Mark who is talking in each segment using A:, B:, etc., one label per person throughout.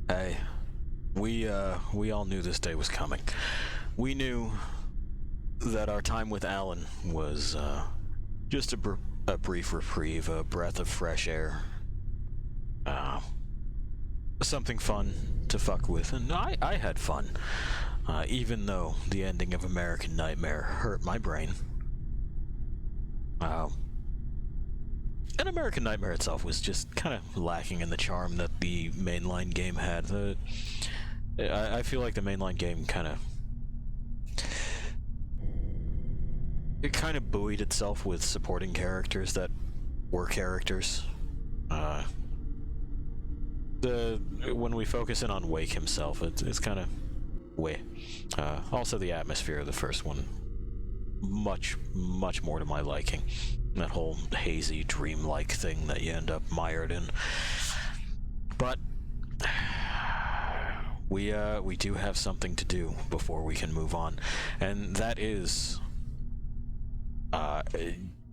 A: Hey, we all knew this day was coming. We knew that our time with Alan was just a brief reprieve, a breath of fresh air, something fun to fuck with, and I had fun, even though the ending of American Nightmare hurt my brain. And American Nightmare itself was just kind of lacking in the charm that the mainline game had. I feel like the mainline game kind of buoyed itself with supporting characters that were characters. When we focus in on Wake himself, it's kind of also the atmosphere of the first one, much more to my liking. That whole hazy, dreamlike thing that you end up mired in. But we do have something to do before we can move on, and that is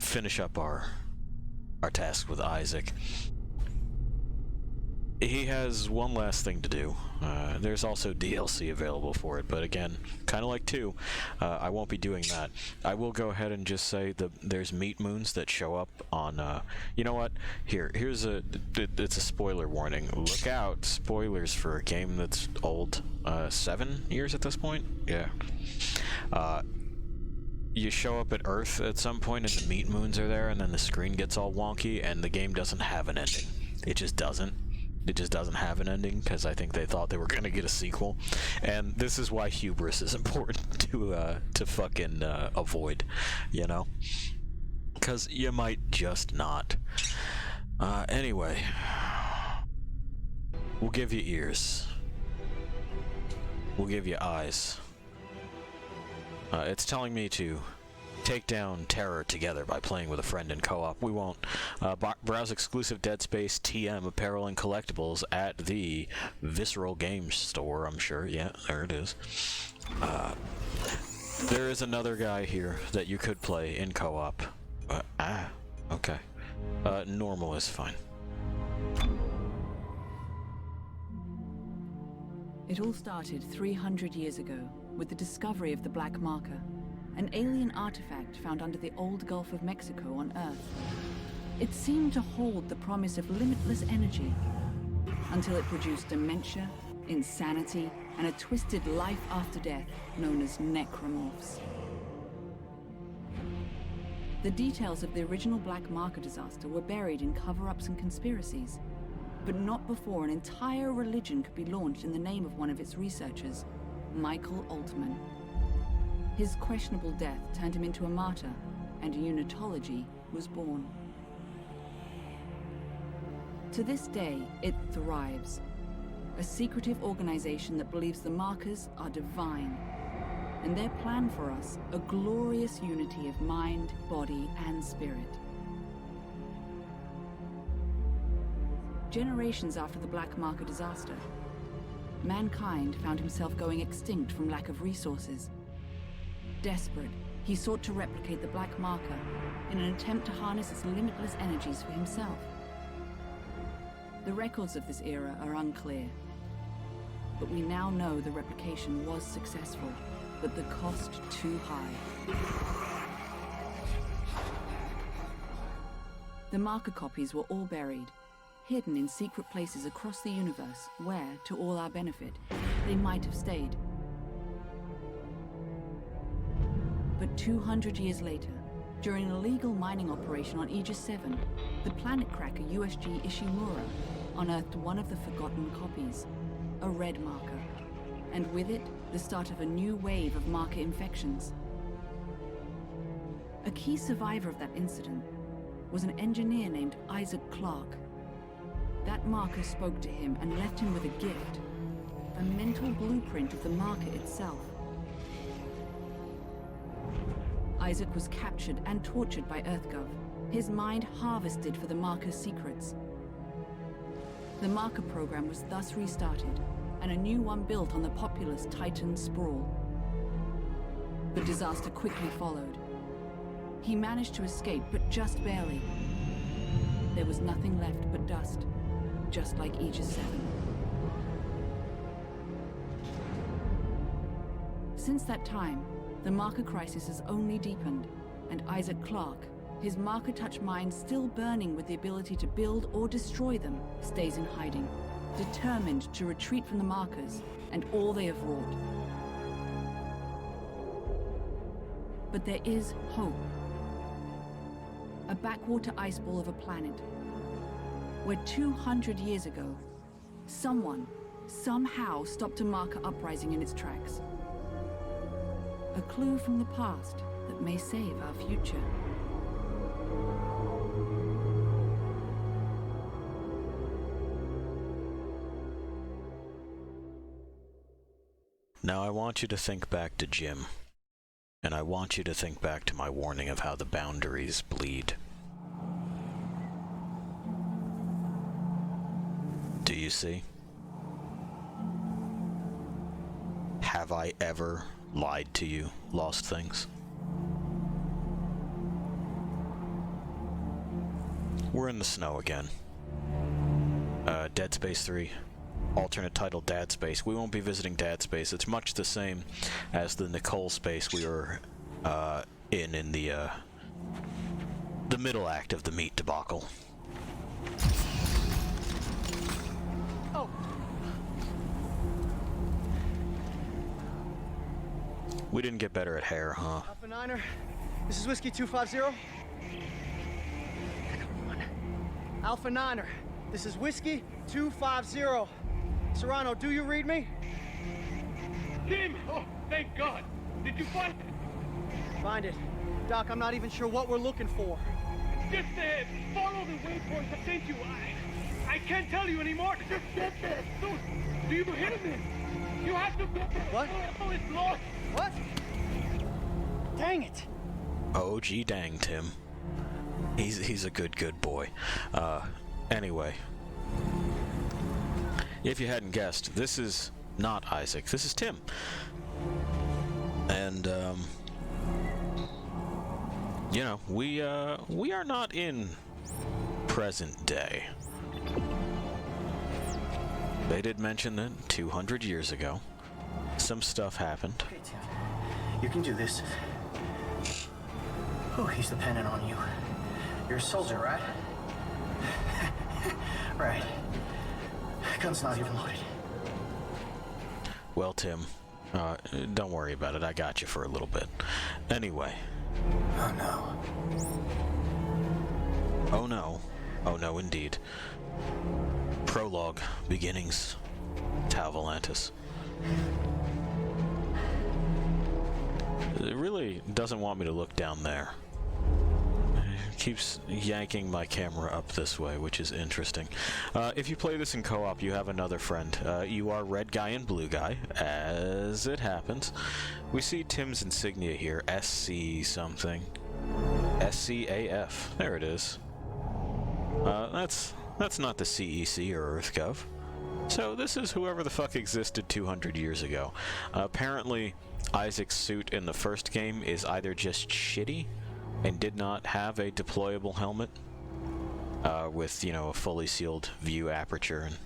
A: finish up our task with Isaac. He has one last thing to do. There's also DLC available for it, but again, kind of like 2, I won't be doing that. I will go ahead and just say that there's meat moons that show up on, you know what? It's a spoiler warning. Look out, spoilers for a game that's old, 7 years at this point? Yeah. You show up at Earth at some point and the meat moons are there, and then the screen gets all wonky, and the game doesn't have an ending. It just doesn't. It just doesn't have an ending, because I think they thought they were going to get a sequel. And this is why hubris is important to fucking avoid, you know? Because you might just not. Anyway. We'll give you ears. We'll give you eyes. It's telling me to take down terror together by playing with a friend in co-op. We won't. Browse exclusive Dead Space TM apparel and collectibles at the Visceral Games store, I'm sure. Yeah, there it is. There is another guy here that you could play in co-op. Okay. Normal is fine.
B: It all started 300 years ago with the discovery of the Black Marker, an alien artifact found under the old Gulf of Mexico on Earth. It seemed to hold the promise of limitless energy, until it produced dementia, insanity, and a twisted life after death known as necromorphs. The details of the original Black Marker disaster were buried in cover-ups and conspiracies, but not before an entire religion could be launched in the name of one of its researchers, Michael Altman. His questionable death turned him into a martyr, and unitology was born. To this day, it thrives. A secretive organization that believes the markers are divine, and their plan for us, a glorious unity of mind, body, and spirit. Generations after the Black Marker disaster, mankind found himself going extinct from lack of resources. Desperate, he sought to replicate the Black Marker in an attempt to harness its limitless energies for himself. The records of this era are unclear, but we now know the replication was successful, but the cost too high. The marker copies were all buried, hidden in secret places across the universe where, to all our benefit, they might have stayed. But 200 years later, during an illegal mining operation on Aegis 7, the planet cracker USG Ishimura unearthed one of the forgotten copies, a red marker, and with it, the start of a new wave of marker infections. A key survivor of that incident was an engineer named Isaac Clarke. That marker spoke to him and left him with a gift, a mental blueprint of the marker itself. Isaac was captured and tortured by EarthGov, his mind harvested for the marker's secrets. The marker program was thus restarted, and a new one built on the populous Titan sprawl. The disaster quickly followed. He managed to escape, but just barely. There was nothing left but dust, just like Aegis 7. since that time, the marker crisis has only deepened, and Isaac Clarke, his marker-touch mind still burning with the ability to build or destroy them, stays in hiding, determined to retreat from the markers and all they have wrought. But there is hope. A backwater ice ball of a planet, where 200 years ago, someone, somehow stopped a marker uprising in its tracks. A clue from the past that may save our future.
A: Now I want you to think back to Jim, and I want you to think back to my warning of how the boundaries bleed. Do you see? Have I ever lied to you, Lost Things? We're in the snow again. Dead Space 3. Alternate title Dad Space. We won't be visiting Dad Space. It's much the same as the Nicole space we were in the middle act of the meat debacle.
C: Oh.
A: We didn't get better at hair, huh?
C: Alpha Niner, this is Whiskey 250. Come on. Alpha Niner, this is Whiskey 250. Serrano, do you read me?
D: Tim! Oh, thank God! Did you find it?
C: Find it. Doc, I'm not even sure what we're looking for.
D: Just follow the waypoint I sent you. I can't tell you anymore. Just get there. Soon. Do you hear me? You have to get there.
C: What?
D: Oh, it's lost.
C: What? Dang it.
A: Oh, gee dang, Tim. He's a good boy. Anyway. If you hadn't guessed, this is not Isaac. This is Tim. And, you know, we are not in present day. They did mention that 200 years ago, some stuff happened.
E: Okay, Tim. You can do this. Oh, he's dependent on you. You're a soldier, right? Right. Gun's not even loaded.
A: Well, Tim, don't worry about it. I got you for a little bit. Anyway.
E: Oh, no.
A: Oh, no. Oh, no, indeed. Prologue. Beginnings. Tau Volantis. It really doesn't want me to look down there. It keeps yanking my camera up this way, which is interesting. If you play this in co-op, you have another friend. You are red guy and blue guy, as it happens. We see Tim's insignia here, SC something. SCAF. There it is. That's not the CEC or EarthGov. So this is whoever the fuck existed 200 years ago. Apparently, Isaac's suit in the first game is either just shitty and did not have a deployable helmet with, you know, a fully sealed view aperture and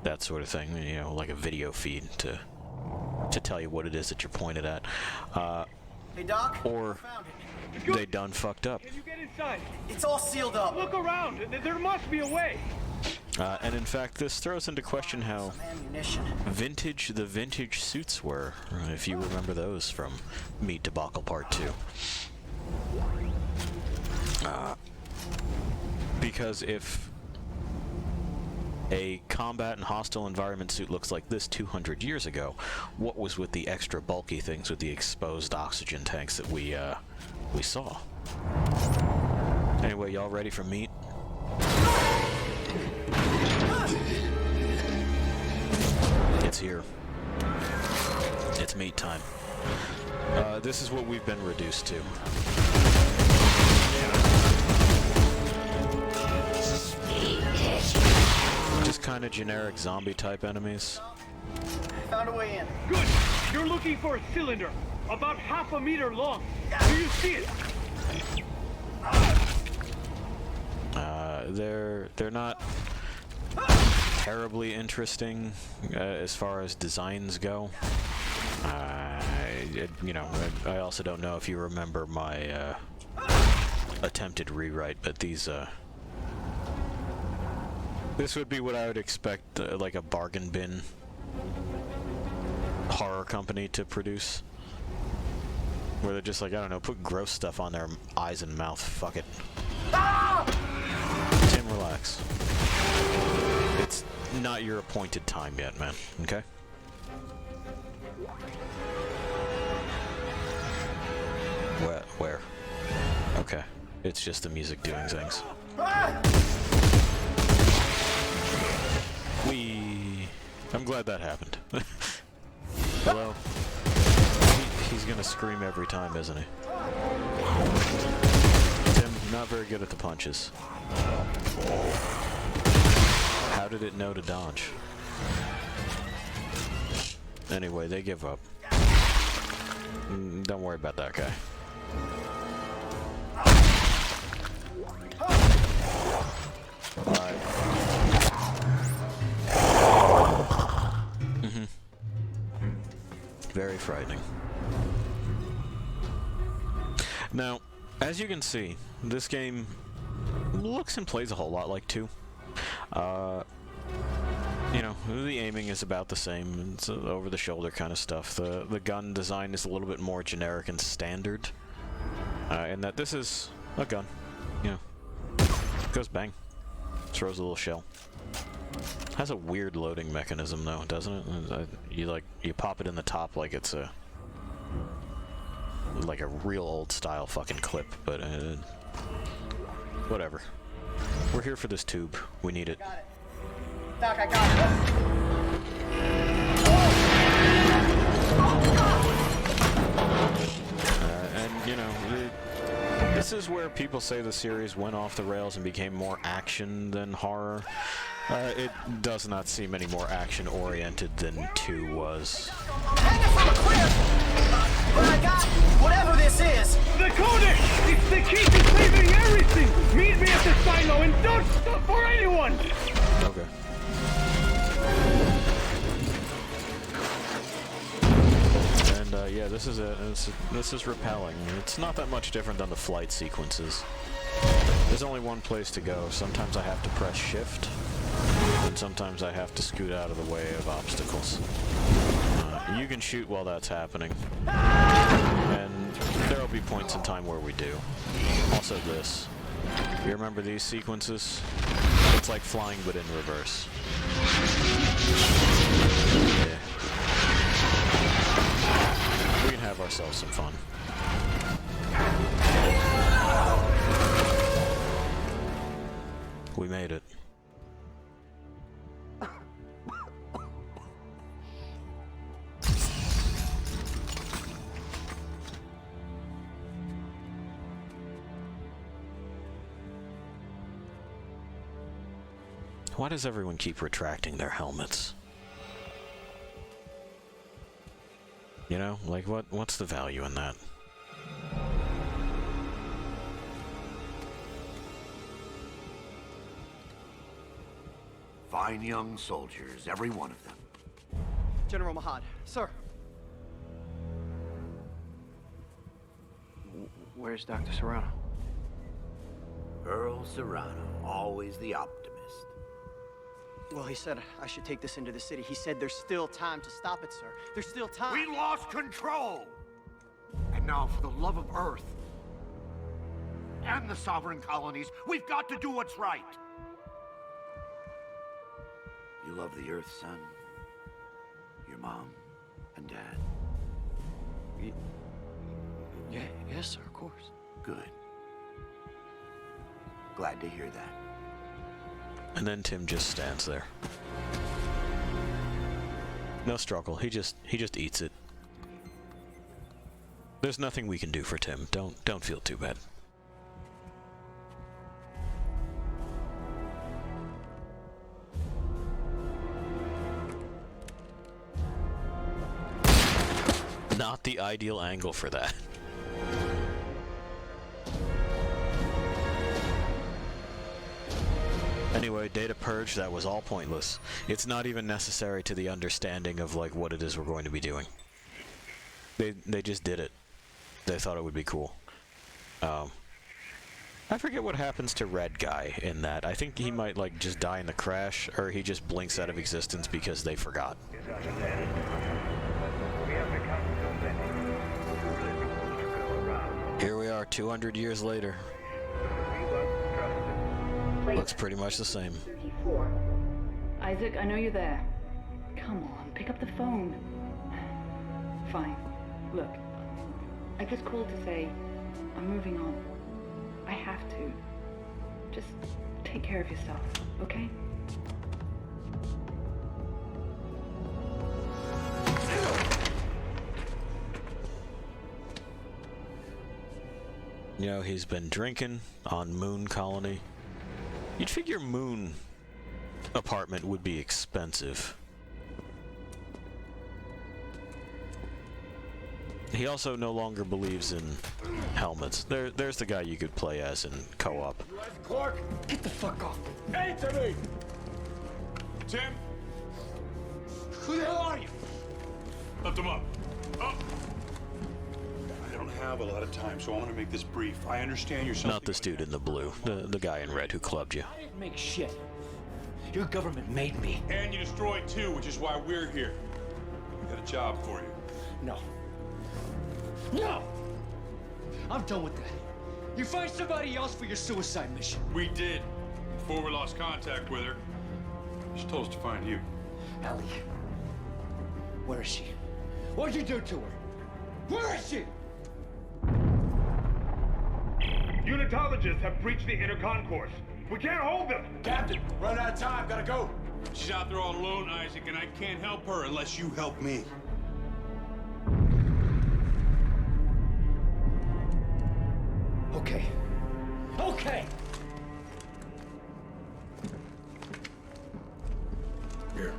A: that sort of thing, you know, like a video feed to tell you what it is that you're pointed at.
E: Hey, Doc.
A: Or
E: Found it.
A: they done fucked up.
D: Can you get inside?
E: It's all sealed up.
D: Look around. There must be a way.
A: And in fact, this throws into question how
E: Some ammunition.
A: the vintage suits were, if you remember those from Meat Debacle Part 2. Because if a combat and hostile environment suit looks like this 200 years ago, what was with the extra bulky things with the exposed oxygen tanks that we saw? Anyway, y'all ready for meat? It's here. It's meat time. This is what we've been reduced to. Just kind of generic zombie type enemies.
E: Found a way in.
D: Good. You're looking for a cylinder about half a meter long. Do you see it?
A: They're not terribly interesting as far as designs go. I you know, I also don't know if you remember my attempted rewrite, but these this would be what I would expect, like a bargain bin horror company to produce, where they're just like, I don't know, put gross stuff on their eyes and mouth. Fuck it. Tim, relax. It's not your appointed time yet, man. Okay. Where? Okay. It's just the music doing things. I'm glad that happened. Hello? He's gonna scream every time, isn't he? Tim, not very good at the punches. How did it know to dodge? Anyway, they give up. Don't worry about that guy. Alright. Very frightening. Now, as you can see, this game looks and plays a whole lot like 2. You know, the aiming is about the same. It's over-the-shoulder kind of stuff. The gun design is a little bit more generic and standard. In that this is a gun. You know, goes bang. Throws a little shell. Has a weird loading mechanism though, doesn't it? You pop it in the top like it's a real old style fucking clip, but whatever. We're here for this tube. We need it.
E: Got it. Doc, I got it.
A: And you know, this is where people say the series went off the rails and became more action than horror. It does not seem any more action-oriented than 2 was.
E: Hanging from a cliff! But I got whatever this is!
D: The codex! It's the key to saving everything! Meet me at the silo and don't stop for anyone!
A: Okay. And yeah, this is repelling. It's not that much different than the flight sequences. There's only one place to go. Sometimes I have to press shift, and sometimes I have to scoot out of the way of obstacles. You can shoot while that's happening, and there'll be points in time where we do. Also this. You remember these sequences? It's like flying but in reverse. Yeah. We can have ourselves some fun. We made it. Why does everyone keep retracting their helmets? You know, like what's the value in that?
F: Fine young soldiers, every one of them.
C: General Mahad, sir.
G: Where's Dr. Serrano?
F: Earl Serrano, always the optimist.
C: Well, he said I should take this into the city. He said there's still time to stop it, sir. There's still time.
F: We lost control! And now, for the love of Earth and the sovereign colonies, we've got to do what's right. You love the Earth, son? Your mom and dad?
G: Yes, sir, of course.
F: Good. Glad to hear that.
A: And then Tim just stands there. No struggle. He just eats it. There's nothing we can do for Tim. Don't feel too bad. Not the ideal angle for that. Anyway, data purge, that was all pointless. It's not even necessary to the understanding of like what it is we're going to be doing. They just did it. They thought it would be cool. I forget what happens to Red Guy in that. I think he might, like, just die in the crash, or he just blinks out of existence because they forgot. Here we are, 200 years later. Looks pretty much the same.
B: Isaac, I know you're there. Come on, pick up the phone. Fine. Look, I just called to say I'm moving on. I have to. Just take care of yourself, okay?
A: You know, he's been drinking on Moon Colony. You'd figure Moon apartment would be expensive. He also no longer believes in helmets. There's the guy you could play as in co-op.
E: Clark, get the fuck off.
H: Answer me! Tim?
E: Who the hell are you?
H: Lift him up. Up! I don't have a lot of time, so I'm gonna make this brief. I understand you're something...
A: Not this dude in the blue. The guy in red who clubbed you.
E: I didn't make shit. Your government made me.
H: And you destroyed too, which is why we're here. We got a job for you.
E: No. No! I'm done with that. You find somebody else for your suicide mission.
H: We did. Before we lost contact with her. She told us to find you.
E: Ellie. Where is she? What'd you do to her? Where is she?
D: Unitologists have breached the inner concourse. We can't hold them.
H: Captain, run out of time. Gotta go. She's out there all alone, Isaac, and I can't help her unless you help me.
E: Okay. Okay!
H: Here.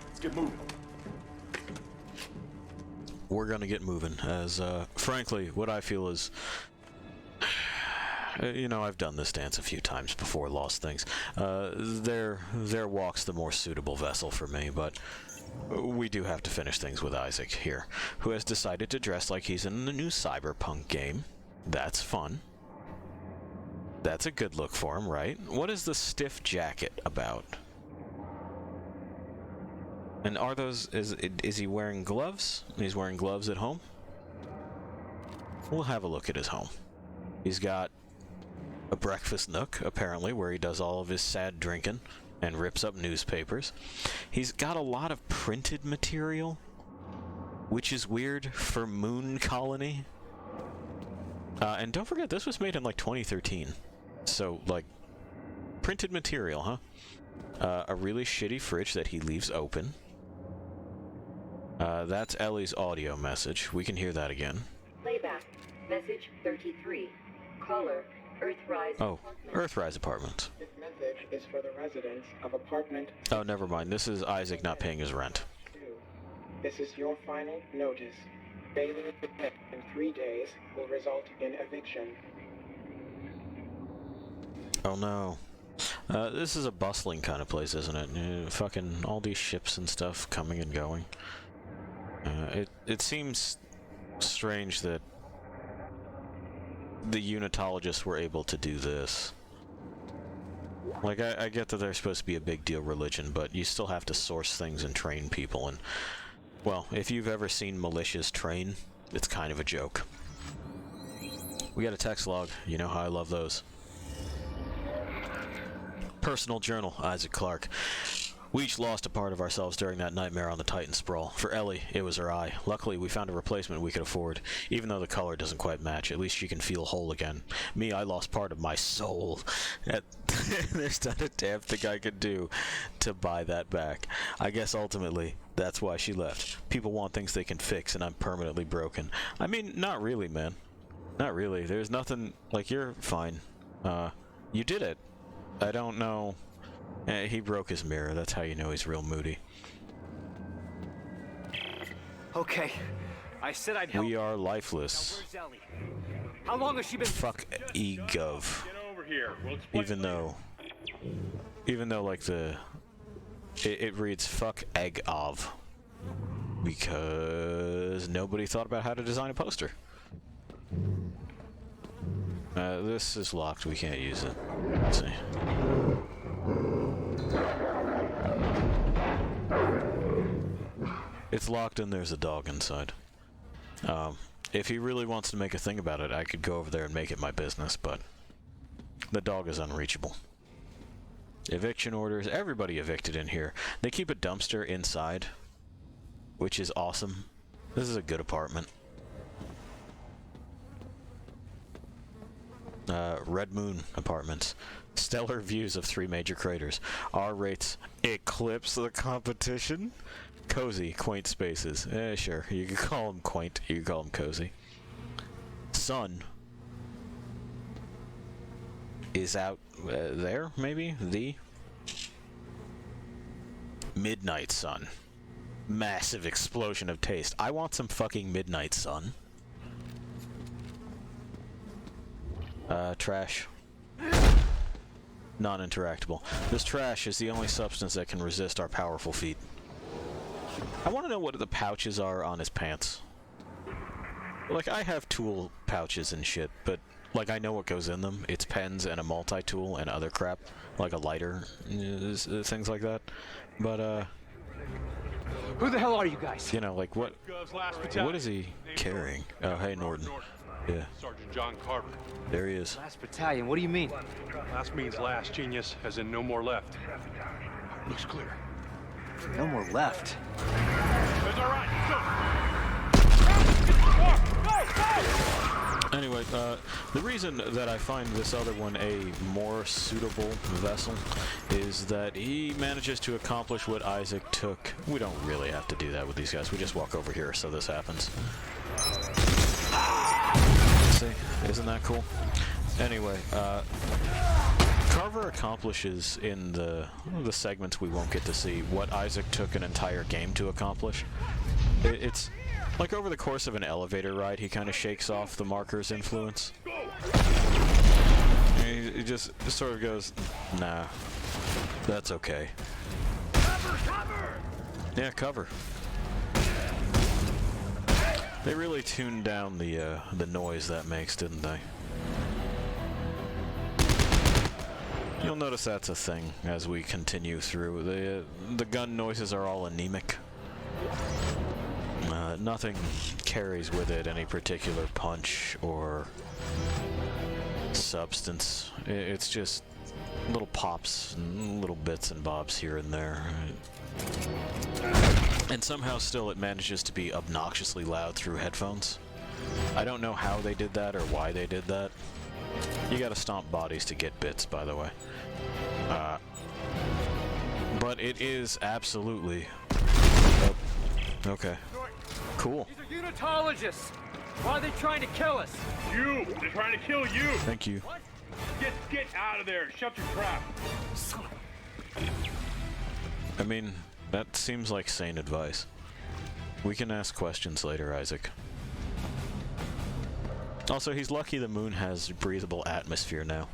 H: Let's get moving.
A: We're gonna get moving, as, frankly, what I feel is... you know, I've done this dance a few times before, lost things. Their walk's the more suitable vessel for me, but... we do have to finish things with Isaac here, who has decided to dress like he's in the new Cyberpunk game. That's fun. That's a good look for him, right? What is the stiff jacket about? And are those... is he wearing gloves? He's wearing gloves at home? We'll have a look at his home. He's got a breakfast nook, apparently, where he does all of his sad drinking and rips up newspapers. He's got a lot of printed material, which is weird for Moon Colony. And don't forget, this was made in, like, 2013. So, like, printed material, huh? A really shitty fridge that he leaves open. That's Ellie's audio message. We can hear that again.
I: Playback. Message 33. Caller, Earthrise.
A: Oh, Earthrise Apartments.
J: This message is for the residents of apartment...
A: Oh, never mind. This is Isaac not paying his rent.
J: This is your final notice. Failing to pay in 3 days will result in eviction.
A: Oh no. This is a bustling kind of place, isn't it? Fucking all these ships and stuff coming and going. It seems strange that the Unitologists were able to do this. Like, I get that they're supposed to be a big deal religion, but you still have to source things and train people, and, well, if you've ever seen militias train, it's kind of a joke. We got a text log. You know how I love those. Personal journal, Isaac Clarke. We each lost a part of ourselves during that nightmare on the Titan Sprawl. For Ellie, it was her eye. Luckily, we found a replacement we could afford. Even though the color doesn't quite match, at least she can feel whole again. Me, I lost part of my soul. There's not a damn thing I could do to buy that back. I guess ultimately, that's why she left. People want things they can fix, and I'm permanently broken. I mean, not really, man. Not really. There's nothing... Like, you're fine. You did it. I don't know... he broke his mirror. That's how you know he's real moody.
E: Okay. I said I'd help.
A: We are lifeless.
E: Now, where's Ellie? How long has she been...
A: Fuck eGov.
D: Get over here. We'll explain.
A: Even though like it reads fuck egg of. because nobody thought about how to design a poster. This is locked. We can't use it. Let's see. It's locked and there's a dog inside. If he really wants to make a thing about it, I could go over there and make it my business, but the dog is unreachable. Eviction orders. Everybody evicted in here. They keep a dumpster inside, which is awesome. This is a good apartment. Red Moon Apartments. Stellar views of 3 major craters. R rates eclipse the competition. Cozy, quaint spaces. Sure. You can call them quaint. You can call them cozy. Sun is out there, maybe? The Midnight Sun. Massive explosion of taste. I want some fucking Midnight Sun. Trash. Non-interactable. This trash is the only substance that can resist our powerful feet. I want to know what the pouches are on his pants. Like, I have tool pouches and shit, but, like, I know what goes in them. It's pens and a multi-tool and other crap. Like a lighter, things like that. But,
E: Who the hell are you guys?
A: you know, like, what is he carrying? Oh, hey, Norton. Yeah.
H: Sergeant John Carver.
A: There he is.
E: Last battalion, what do you mean?
H: Last means last, genius, as in no more left. Looks clear.
E: No more left.
H: It's all right. Go!
A: Anyway, the reason that I find this other one a more suitable vessel is that he manages to accomplish what Isaac took. We don't really have to do that with these guys. We just walk over here so this happens. See? Isn't that cool? Anyway, Carver accomplishes in the segments we won't get to see what Isaac took an entire game to accomplish. It's like over the course of an elevator ride, he kind of shakes off the marker's influence. And he just sort of goes, nah, that's okay.
D: Cover!
A: Yeah, cover. They really tuned down the noise that makes, didn't they? You'll notice that's a thing as we continue through. The gun noises are all anemic. Nothing carries with it any particular punch or substance. It's just little pops and little bits and bobs here and there. And somehow still it manages to be obnoxiously loud through headphones. I don't know how they did that or why they did that. You gotta stomp bodies to get bits, by the way. But it is absolutely... Oh, okay. Cool.
E: These are unitologists! Why are they trying to kill us?
D: You! They're trying to kill you!
A: Thank you.
D: What? Get out of there! Shut your trap!
A: I mean, that seems like sane advice. We can ask questions later, Isaac. Also, he's lucky the moon has breathable atmosphere now.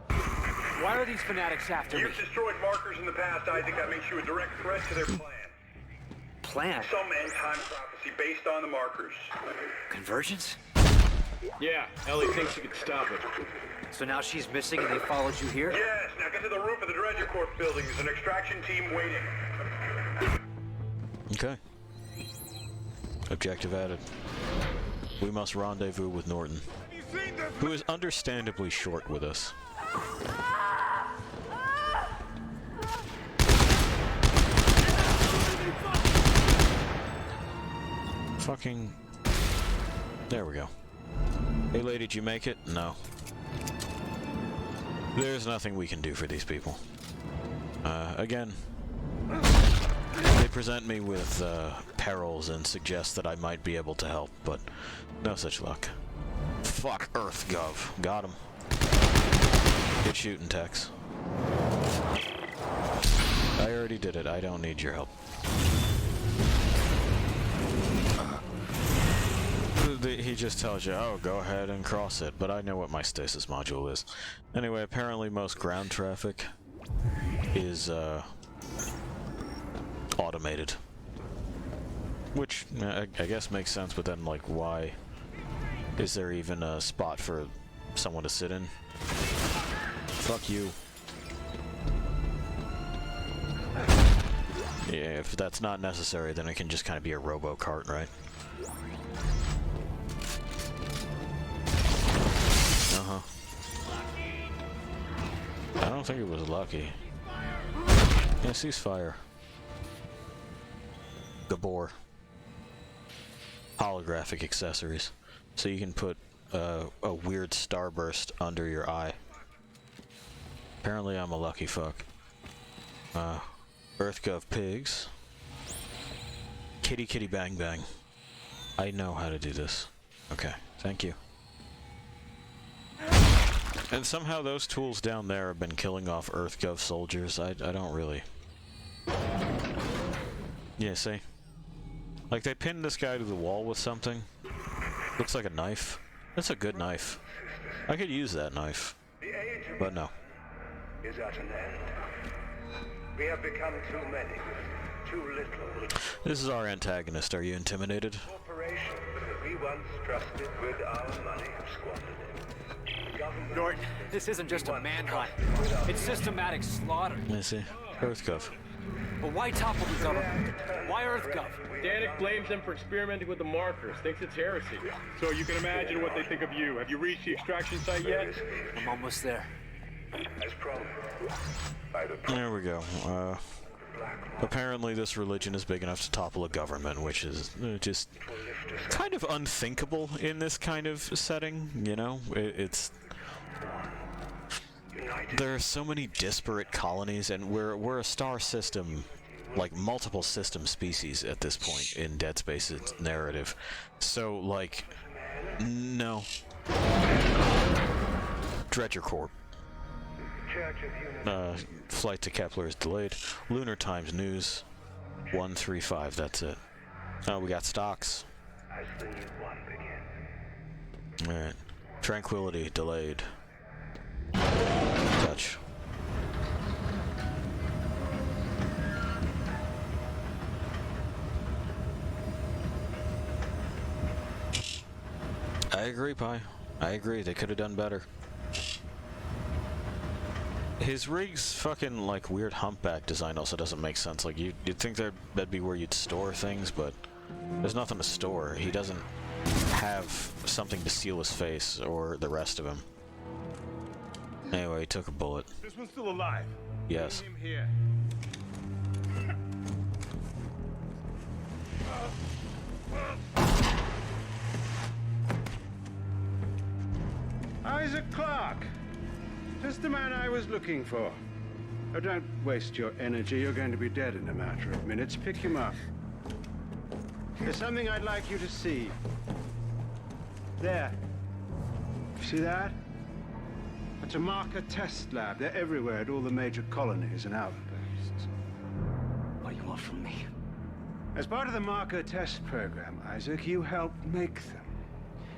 E: Why are these fanatics after me?
K: You've destroyed markers in the past, Isaac. That makes you a direct threat to their plan.
E: Plan?
K: Some end-time prophecy based on the markers.
E: Convergence?
D: Yeah, Ellie thinks she could stop it.
E: So now she's missing and they followed you here?
K: Yes, now get to the roof of the Dredger Corp building. There's an extraction team waiting.
A: Okay. Objective added. We must rendezvous with Norton, who is understandably short with us. Fucking... There we go. Hey lady, did you make it? No. There's nothing we can do for these people. Again, they present me with perils and suggest that I might be able to help, but no such luck. Fuck Earth Gov. Got him. Good shooting, Tex. I already did it. I don't need your help. He just tells you, oh, go ahead and cross it, but I know what my stasis module is. Anyway, apparently most ground traffic is automated. Which, I guess makes sense, but then, like, why is there even a spot for someone to sit in? Fuck you. Yeah, if that's not necessary, then it can just kind of be a robo-cart, right? Uh-huh. I don't think it was lucky. Yeah, ceasefire. Gabor. Holographic accessories. So you can put a weird starburst under your eye. Apparently I'm a lucky fuck. EarthGov pigs. Kitty kitty bang bang. I know how to do this. Okay, thank you. And somehow those tools down there have been killing off EarthGov soldiers. I don't really... Yeah, see? Like, they pinned this guy to the wall with something. Looks like a knife. That's a good knife. I could use that knife. But no.
K: Is at an end. We have become too many, too little.
A: This is our antagonist. Are you intimidated?
K: Corporations that we once trusted with our money have squandered it.
E: Norton, this isn't just a manhunt. It's systematic slaughter.
A: I see. EarthGov.
E: But why topple the government? Why EarthGov?
D: Danik blames them for experimenting with the markers, thinks it's heresy. So you can imagine what they think of you. Have you reached the extraction site yet?
E: I'm almost there.
K: As promised.
A: There we go. Apparently this religion is big enough to topple a government, which is just kind of unthinkable in this kind of setting, you know? It's... There are so many disparate colonies, and we're a star system, like multiple system species at this point in Dead Space's narrative. So, like, no. Dredger Corp. Flight to Kepler is delayed. Lunar Times News 135, that's it. Oh, we got stocks. Alright. Tranquility delayed. Touch. I agree, Pi. I agree, they could have done better. His rig's fucking, like, weird humpback design also doesn't make sense. Like, you'd think that'd be where you'd store things, but there's nothing to store. He doesn't have something to seal his face, or the rest of him. Anyway, he took a bullet.
H: This one's still alive.
A: Yes.
H: Him here.
L: Isaac Clarke. Just the man I was looking for. Oh, don't waste your energy. You're going to be dead in a matter of minutes. Pick him up. There's something I'd like you to see. There. See that? It's a marker test lab. They're everywhere at all the major colonies and outposts.
E: What do you want from me?
L: As part of the marker test program, Isaac, you helped make them.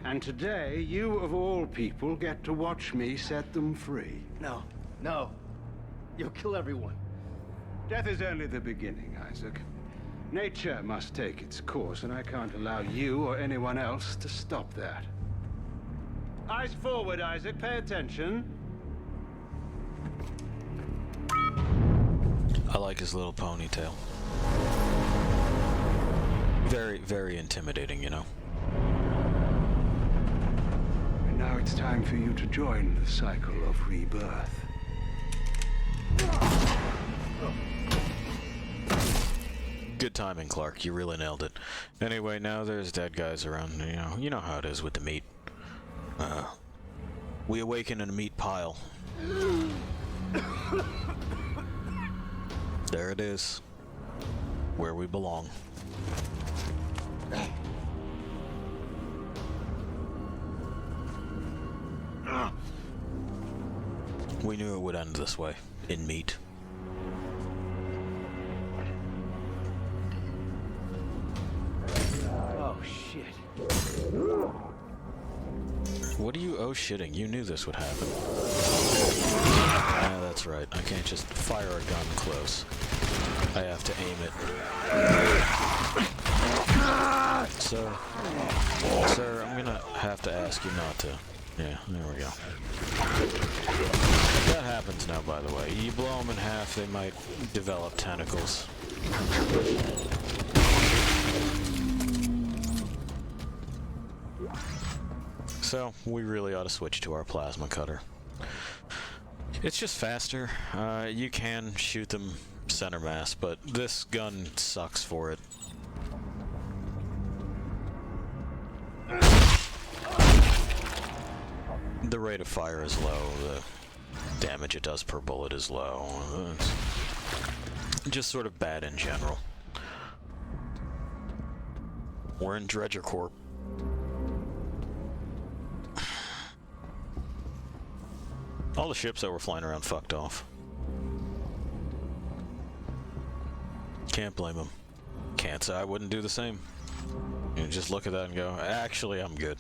L: And today, you of all people get to watch me set them free.
C: No, no. You'll kill everyone.
L: Death is only the beginning, Isaac. Nature must take its course, and I can't allow you or anyone else to stop that. Eyes forward, Isaac. Pay attention.
A: I like his little ponytail. Very, very intimidating, you know?
L: And now it's time for you to join the cycle of rebirth.
A: Good timing, Clark. You really nailed it. Anyway, now there's dead guys around. You know how it is with the meat. We awaken in a meat pile. There it is. Where we belong. We knew it would end this way. In meat.
C: Oh, shit.
A: What are you oh-shitting? You knew this would happen. Ah, that's right. I can't just fire a gun close. I have to aim it. Sir, I'm gonna have to ask you not to. Yeah, there we go. That happens now, by the way. You blow them in half, they might develop tentacles. So, we really ought to switch to our plasma cutter. It's just faster. You can shoot them center mass, but this gun sucks for it. The rate of fire is low, the damage it does per bullet is low. It's just sort of bad in general. We're in Dredger Corp. All the ships that were flying around fucked off. Can't blame them. Can't say I wouldn't do the same. You know, just look at that and go, actually, I'm good.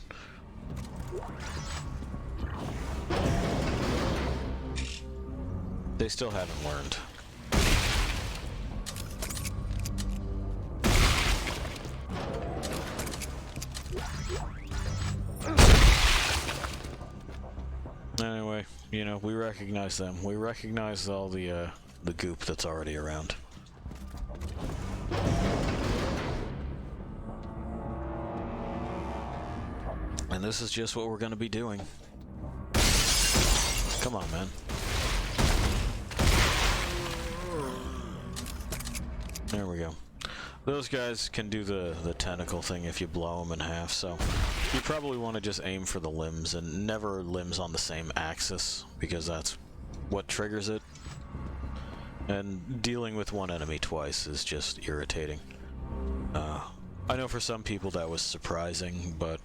A: They still haven't learned. Anyway, you know, we recognize them. We recognize all the goop that's already around. And this is just what we're gonna be doing. Come on, man. There we go. Those guys can do the tentacle thing if you blow them in half, so you probably want to just aim for the limbs and never limbs on the same axis, because that's what triggers it. And dealing with one enemy twice is just irritating. I know for some people that was surprising, but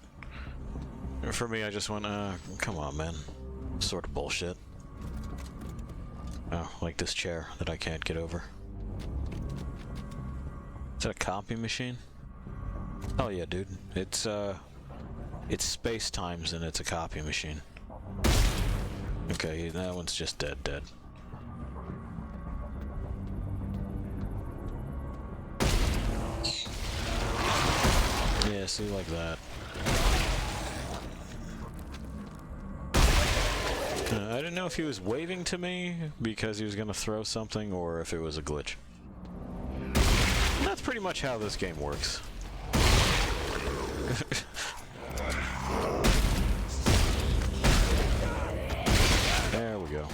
A: for me I just went, come on, man. Sort of bullshit. Oh, like this chair that I can't get over. Is that a copy machine? Oh yeah, dude. It's space times and it's a copy machine. Okay, that one's just dead. Yeah, see, like that. I didn't know if he was waving to me because he was gonna throw something or if it was a glitch. That's pretty much how this game works. There we go.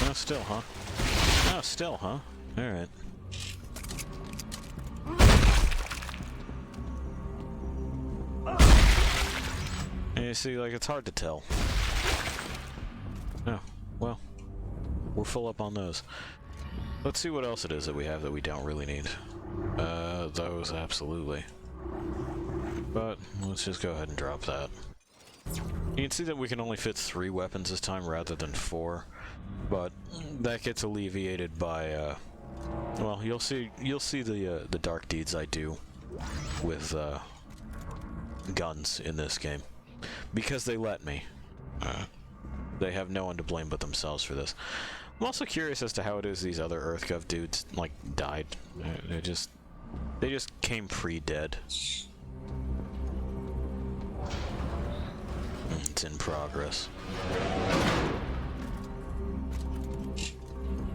A: Oh, still, huh? Oh, still, huh? Alright. And you see, like, it's hard to tell. Oh, well. We're full up on those. Let's see what else it is that we have that we don't really need. Those, absolutely. But, let's just go ahead and drop that. You can see that we can only fit 3 weapons this time rather than 4. But, that gets alleviated by, well, you'll see the dark deeds I do with, guns in this game. Because they let me. They have no one to blame but themselves for this. I'm also curious as to how it is these other EarthGov dudes, like, died. They just came pre-dead. It's in progress.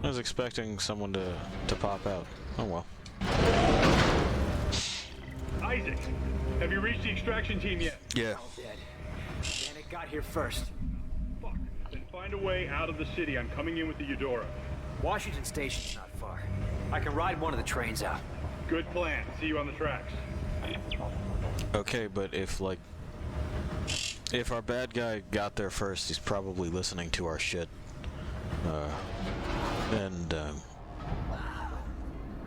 A: I was expecting someone to pop out. Oh well.
D: Isaac, have you reached the extraction team yet?
A: Yeah.
E: All dead. Janet got here first.
D: Fuck. Then find a way out of the city. I'm coming in with the Eudora.
E: Washington Station's not far. I can ride one of the trains out.
D: Good plan. See you on the tracks.
A: Okay, but if our bad guy got there first, he's probably listening to our shit. And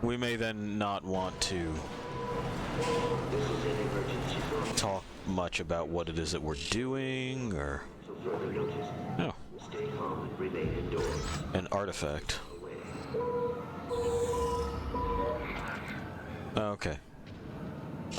A: we may then not want to talk much about what it is that we're doing, or... Oh. An artifact. Okay.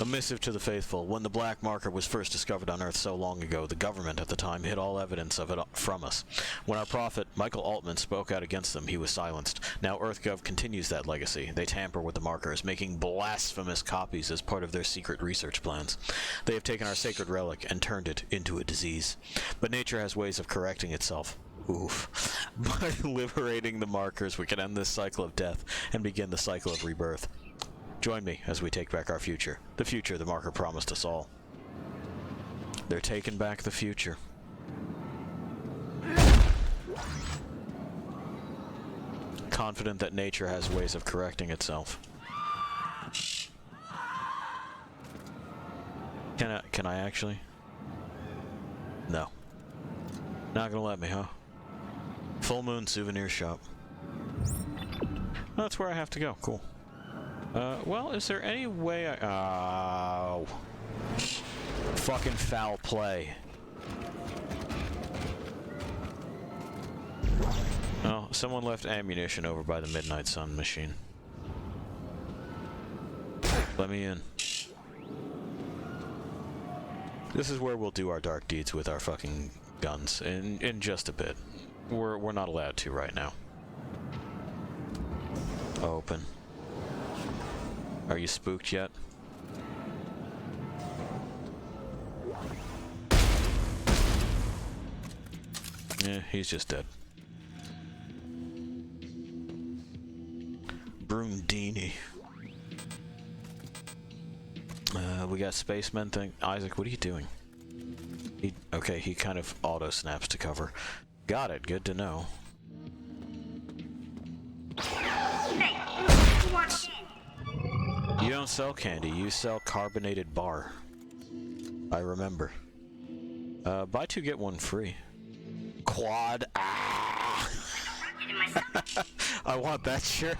A: A missive to the faithful. When the black marker was first discovered on Earth so long ago, the government at the time hid all evidence of it from us. When our prophet, Michael Altman, spoke out against them, he was silenced. Now EarthGov continues that legacy. They tamper with the markers, making blasphemous copies as part of their secret research plans. They have taken our sacred relic and turned it into a disease. But nature has ways of correcting itself. Oof. By liberating the markers, we can end this cycle of death and begin the cycle of rebirth. Join me as we take back our future. The future the marker promised us all. They're taking back the future. Confident that nature has ways of correcting itself. Can I actually? No. Not gonna let me, huh? Full Moon Souvenir Shop. That's where I have to go. Cool. Well, is there any way I... Oh. Fucking foul play. Oh, someone left ammunition over by the Midnight Sun machine. Let me in. This is where we'll do our dark deeds with our fucking guns in just a bit. We're not allowed to right now. Open. Are you spooked yet? Yeah, he's just dead. Brundini. We got spacemen thing. Isaac, what are you doing? Okay, he kind of auto snaps to cover. Got it, good to know. You don't sell candy, you sell carbonated bar. I remember. Buy two, get one free. Quad. Ah! I want that shirt.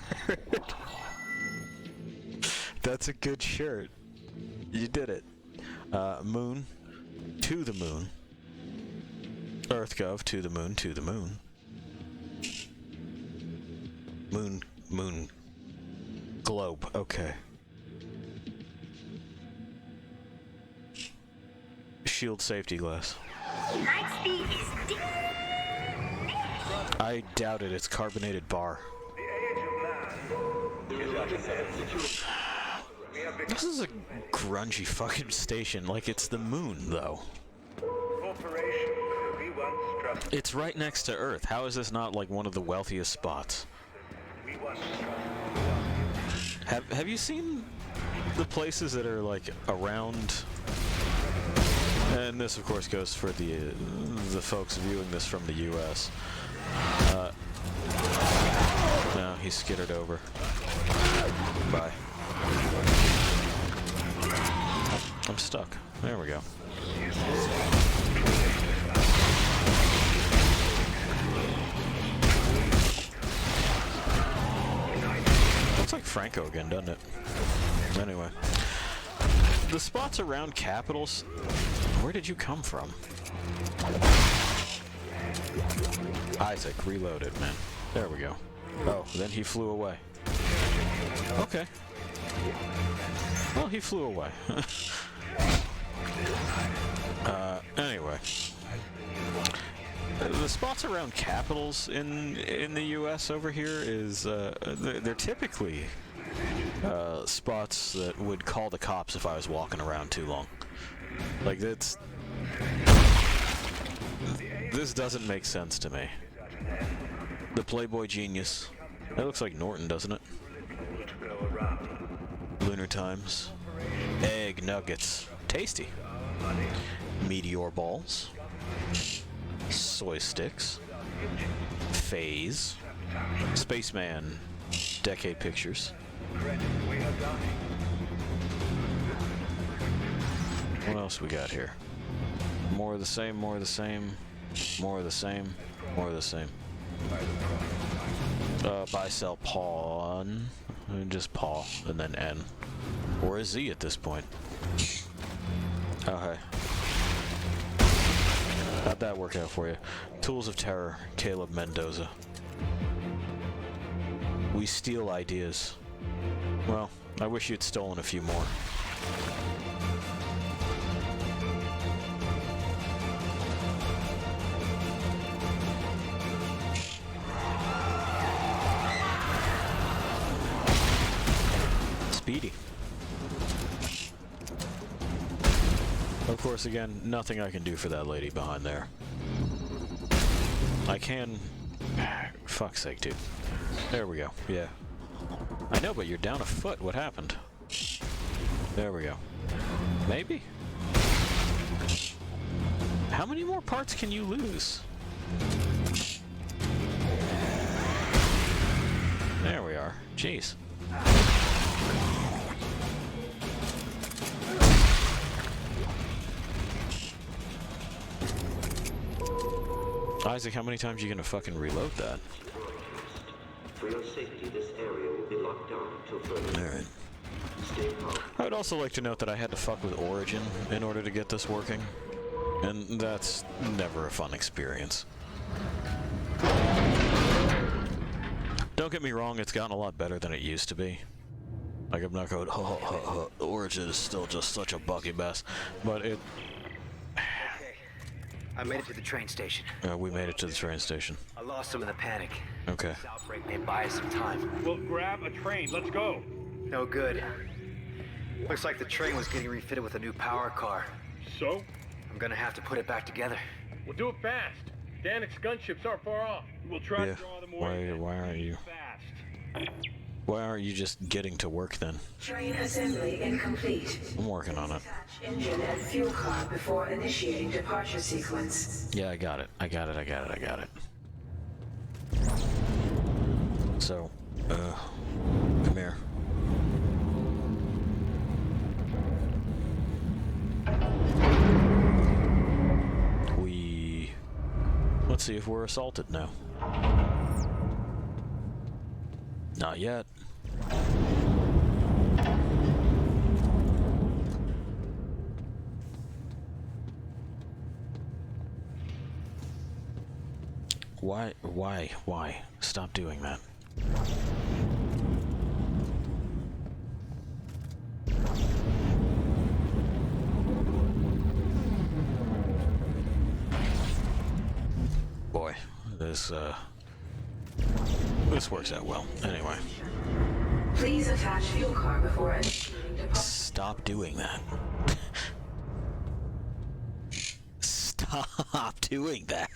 A: That's a good shirt. You did it. Moon. To the moon. EarthGov. To the moon. To the moon. Moon. Globe. Okay. Shield safety glass. I doubt it. It's carbonated bar. This is a grungy fucking station. Like, it's the moon, though. It's right next to Earth. How is this not, like, one of the wealthiest spots? Have you seen the places that are, like, around... And this, of course, goes for the folks viewing this from the U.S. No, he skittered over. Bye. I'm stuck. There we go. Looks like Franco again, doesn't it? Anyway. The spots around capitals... Where did you come from? Isaac, reloaded, man. There we go. Oh, then he flew away. Okay. Well, he flew away. Anyway. The spots around capitals in the U.S. over here is, they're typically spots that would call the cops if I was walking around too long. Like, this doesn't make sense to me. The Playboy Genius. That looks like Norton, doesn't it? Lunar Times. Egg nuggets. Tasty. Meteor balls. Soy sticks. Phase. Spaceman. Decade pictures. What else we got here? More of the same, more of the same, more of the same, more of the same. Buy, sell, pawn. Just paw, and then N. Or a Z at this point. Oh, hey. How'd that work out for you? Tools of Terror, Caleb Mendoza. We steal ideas. Well, I wish you'd stolen a few more. Speedy. Of course, again, nothing I can do for that lady behind there. I can... Fuck's sake, dude. There we go, yeah. I know, but you're down a foot. What happened? There we go. Maybe? How many more parts can you lose? There we are. Jeez. Isaac, how many times are you gonna fucking reload that?
M: For your safety, this area will be locked down until further.
A: Alright. I would also like to note that I had to fuck with Origin in order to get this working. And that's never a fun experience. Don't get me wrong, it's gotten a lot better than it used to be. Like, I'm not going, Origin is still just such a buggy mess. But it...
N: I made it to the train station.
A: We made it to the train station.
N: I lost some in the panic.
A: Okay.
N: This outbreak may buy us some time.
D: Well, grab a train. Let's go.
N: No good. Looks like the train was getting refitted with a new power car.
D: So?
N: I'm gonna have to put it back together.
D: We'll do it fast. Danik's gunships aren't far off. We'll try to draw them away.
A: Why aren't you?
D: Fast.
A: Why aren't you just getting to work then?
I: Train assembly incomplete.
A: I'm working on it.
I: Engine and fuel car before initiating departure sequence.
A: Yeah, I got it. I got it. So, come here. Let's see if we're assaulted now. Not yet. Why? Stop doing that. Boy, this works out well. Anyway.
I: Please attach fuel car before initiating departure.
A: Stop doing that. Stop doing that.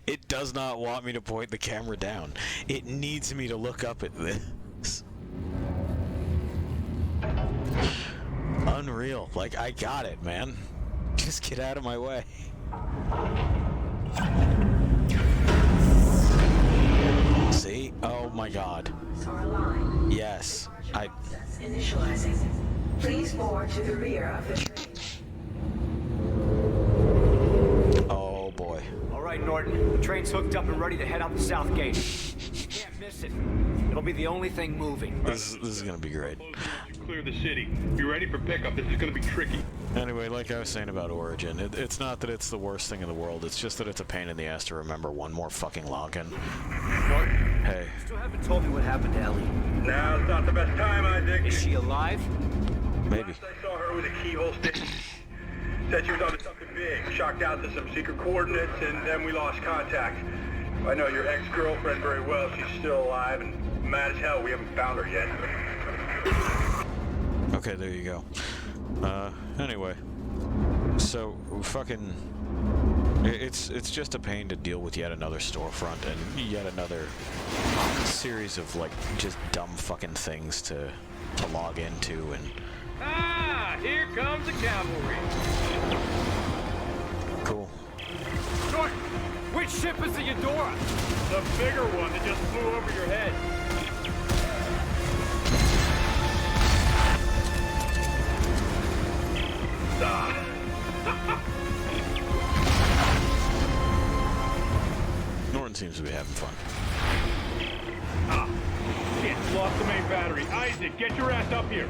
A: It does not want me to point the camera down. It needs me to look up at this. Unreal. Like, I got it, man. Just get out of my way. See? Oh my god. Yes.
I: Initializing. Please board to the rear of the train.
A: Oh boy.
N: All right, Norton. The train's hooked up and ready to head out the south gate. You can't miss it. It'll be the only thing moving.
A: This is gonna be great.
D: Clear the city. Be ready for pickup. This is gonna be tricky.
A: Anyway, like I was saying about Origin, it's not that it's the worst thing in the world, it's just that it's a pain in the ass to remember one more fucking login. Hey.
N: You still haven't told me what happened to Ellie.
H: Now's not the best time, Isaac.
N: Is she alive?
A: Maybe.
H: Last I saw her with a keyhole stick. Said she was onto something big, shocked out to some secret coordinates, and then we lost contact. I know your ex-girlfriend very well. She's still alive and mad as hell. We haven't found her yet.
A: Okay, there you go. Anyway. So, fucking... It's just a pain to deal with yet another storefront and yet another series of, like, just dumb fucking things to log into and...
D: Ah, here comes the cavalry.
A: Cool.
D: Norton, which ship is the Eudora? The bigger one that just flew over your head.
A: Norton seems to be having fun.
D: Ah, shit, lost the main battery. Isaac, get your ass up here.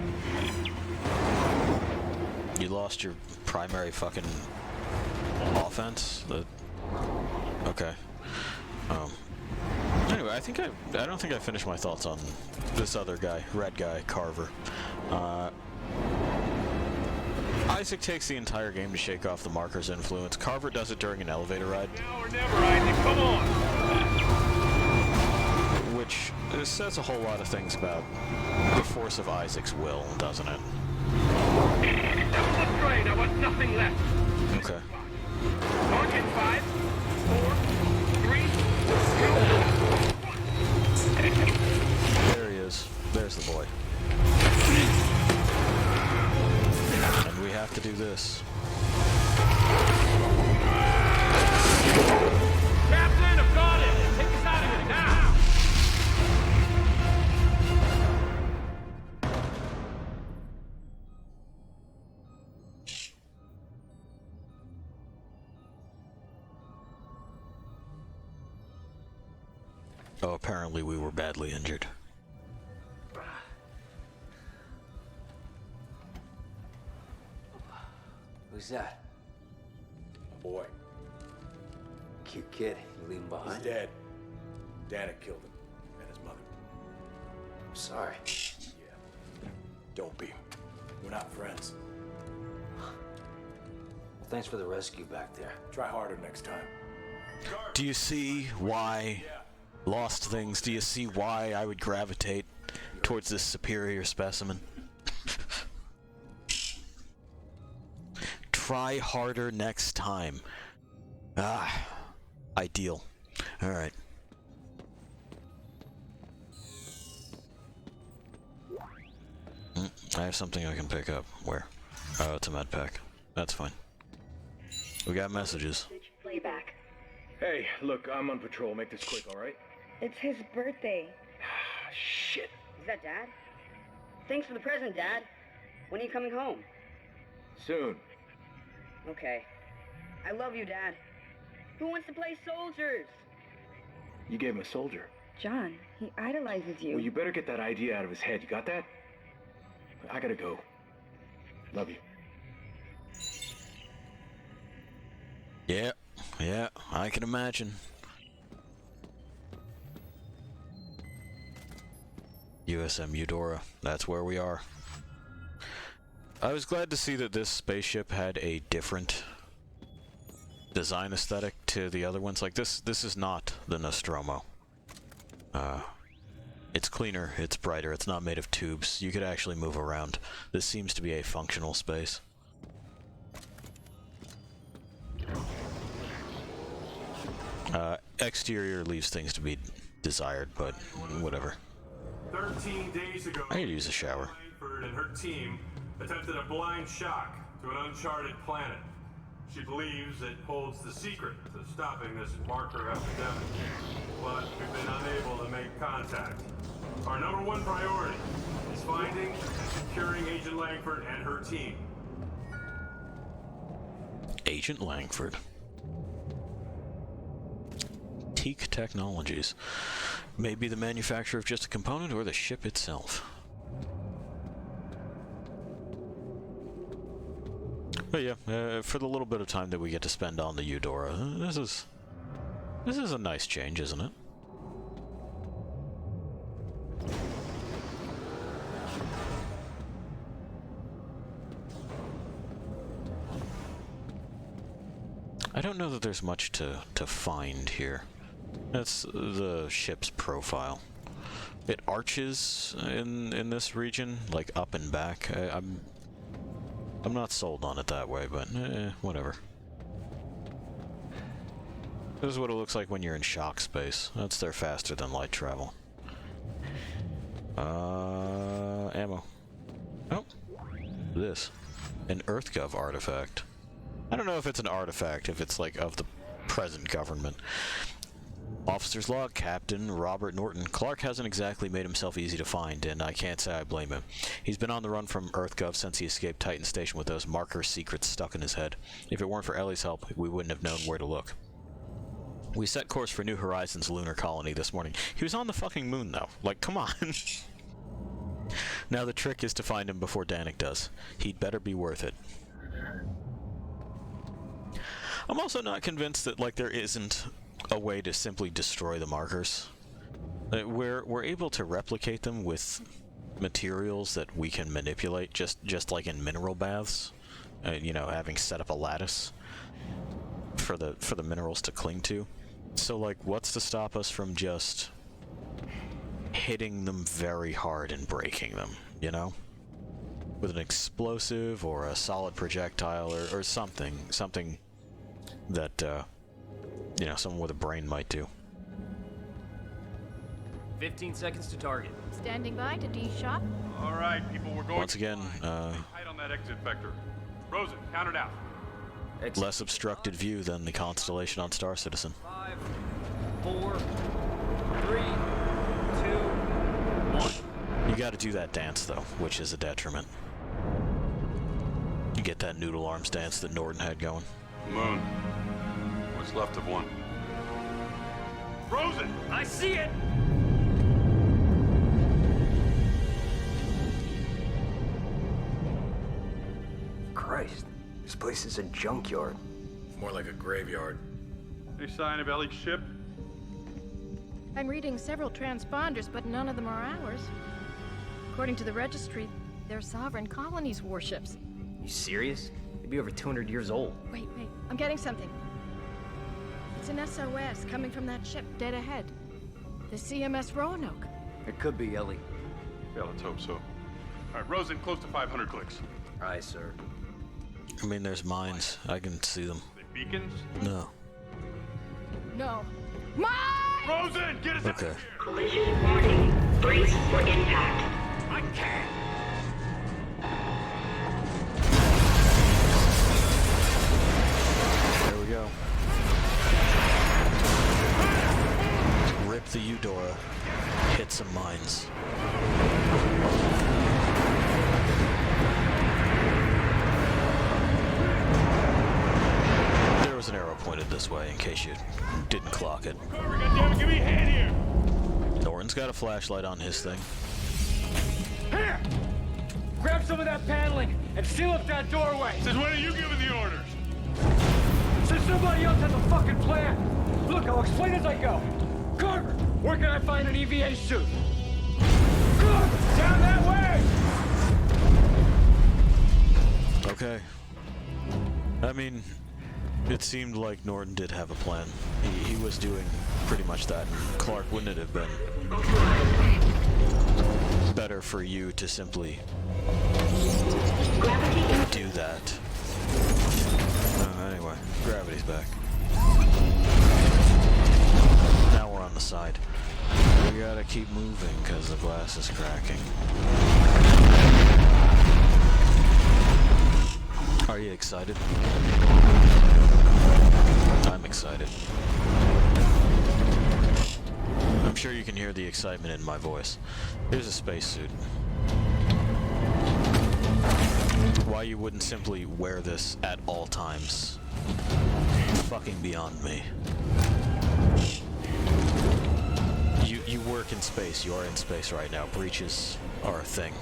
A: You lost your primary fucking offense? Okay. Anyway, I don't think I finished my thoughts on this other guy, red guy, Carver. Isaac takes the entire game to shake off the marker's influence. Carver does it during an elevator ride.
D: Now or never, Isaac, come on!
A: Which says a whole lot of things about the force of Isaac's will, doesn't it?
D: That was a train. I want nothing left.
A: Okay.
D: Target 5, 4, 3, 2, 1.
A: There he is. There's the boy. And we have to do this.
D: Captain, I've got it! Take us out of here now!
A: Oh, apparently we were badly injured.
O: Who's that?
P: A boy.
O: Cute kid. You leave him behind?
P: He's dead. Dad had killed him. And his mother.
O: I'm sorry.
P: Yeah. Don't be. We're not friends.
O: Well, thanks for the rescue back there.
P: Try harder next time.
A: Do you see why, Lost Things, do you see why I would gravitate towards this superior specimen? Try harder next time. Ah, ideal. Alright. I have something I can pick up. Where? Oh, it's a med pack. That's fine. We got messages.
Q: Playback.
H: Hey, look, I'm on patrol. Make this quick, all right?
Q: It's his birthday.
H: Shit.
Q: Is that Dad? Thanks for the present, Dad. When are you coming home?
H: Soon.
Q: Okay. I love you, Dad. Who wants to play soldiers?
H: You gave him a soldier.
Q: John, he idolizes you.
H: Well, you better get that idea out of his head. You got that? I gotta go. Love you.
A: Yeah, I can imagine. USM Eudora, that's where we are. I was glad to see that this spaceship had a different design aesthetic to the other ones. Like this is not the Nostromo. It's cleaner, it's brighter, it's not made of tubes. You could actually move around. This seems to be a functional space. Exterior leaves things to be desired, but whatever.
R: 13 days ago,
A: I could use a shower.
R: Langford and her team attempted a blind shock to an uncharted planet. She believes it holds the secret to stopping this marker epidemic, but we've been unable to make contact. Our number one priority is finding and securing Agent Langford and her team.
A: Agent Langford. Teak Technologies. Maybe the manufacturer of just a component or the ship itself. But yeah, for the little bit of time that we get to spend on the Eudora, this is a nice change, isn't it? I don't know that there's much to find here. That's the ship's profile. It arches in this region, like up and back. I'm not sold on it that way, but whatever. This is what it looks like when you're in shock space. That's their faster than light travel. Ammo. Oh, this. An EarthGov artifact. I don't know if it's an artifact, if it's like of the present government. Officer's log, Captain Robert Norton. Clark hasn't exactly made himself easy to find, and I can't say I blame him. He's been on the run from EarthGov since he escaped Titan Station with those marker secrets stuck in his head. If it weren't for Ellie's help, we wouldn't have known where to look. We set course for New Horizons lunar colony this morning. He was on the fucking moon, though. Like, come on. Now the trick is to find him before Danik does. He'd better be worth it. I'm also not convinced that, like, there isn't a way to simply destroy the markers. We're able to replicate them with materials that we can manipulate, just like in mineral baths. you know, having set up a lattice for the minerals to cling to. So like, what's to stop us from just hitting them very hard and breaking them, you know? With an explosive or a solid projectile or something that, you know, someone with a brain might do.
S: 15 seconds to target.
T: Standing by to D-shot.
R: All right, people, we're going.
A: Once again,
R: tight on that exit vector. Rosen, count it out.
A: Less obstructed view than the constellation on Star Citizen.
S: 5, 4, 3, 2, 1.
A: You gotta do that dance, though, which is a detriment. You get that noodle arms dance that Norton had going.
R: Moon. What's left of one? Rosen!
S: I see it!
G: Christ, this place is a junkyard.
P: More like a graveyard.
R: Any sign of Ellie's ship?
T: I'm reading several transponders, but none of them are ours. According to the registry, they're Sovereign Colonies warships.
S: You serious? They'd be over 200 years old.
T: Wait, I'm getting something. It's an SOS coming from that ship dead ahead. The CMS Roanoke.
S: It could be Ellie.
R: Yeah, let's hope so. All right, Rosen, close to 500 clicks.
S: Aye, sir.
A: I mean, there's mines. I can see them.
R: They beacons?
A: No.
T: No. Mine!
R: Rosen, get us out
A: Okay.
R: of here!
I: Collision warning. Brace for impact.
R: I can't!
A: There we go. Rip the Eudora. Hit some mines. There was an arrow pointed this way in case you didn't clock it.
R: Carver, goddammit, give me a hand here!
A: Norton's got a flashlight on his thing.
N: Here! Grab some of that paneling and seal up that doorway!
R: Since when are you giving the orders?
N: Since somebody else has a fucking plan! Look, I'll explain as I go. Carver, where can I find an EVA suit? Carver, down that way!
A: Okay. I mean, it seemed like Norton did have a plan. He was doing pretty much that, and Clark, wouldn't it have been better for you to simply do that? Anyway, gravity's back. Now we're on the side. We gotta keep moving because the glass is cracking. Are you excited? I'm excited. I'm sure you can hear the excitement in my voice. Here's a spacesuit. Why you wouldn't simply wear this at all times? Fucking beyond me. You work in space. You are in space right now. Breaches are a thing.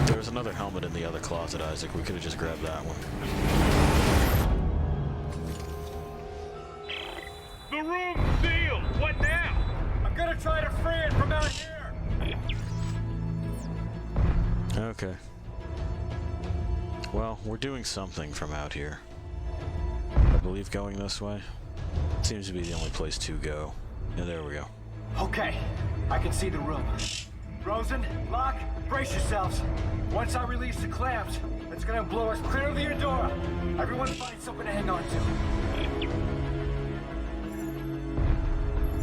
A: There was another helmet in the other closet, Isaac. We could have just grabbed that one.
R: The room's sealed! What now?
N: I'm gonna try to free it from out here!
A: Okay. Well, we're doing something from out here. I believe going this way seems to be the only place to go. Yeah, there we go.
N: Okay, I can see the room. Rosen, Locke, brace yourselves. Once I release the clamps, it's gonna blow us clear of the Eudora. Everyone find something to hang on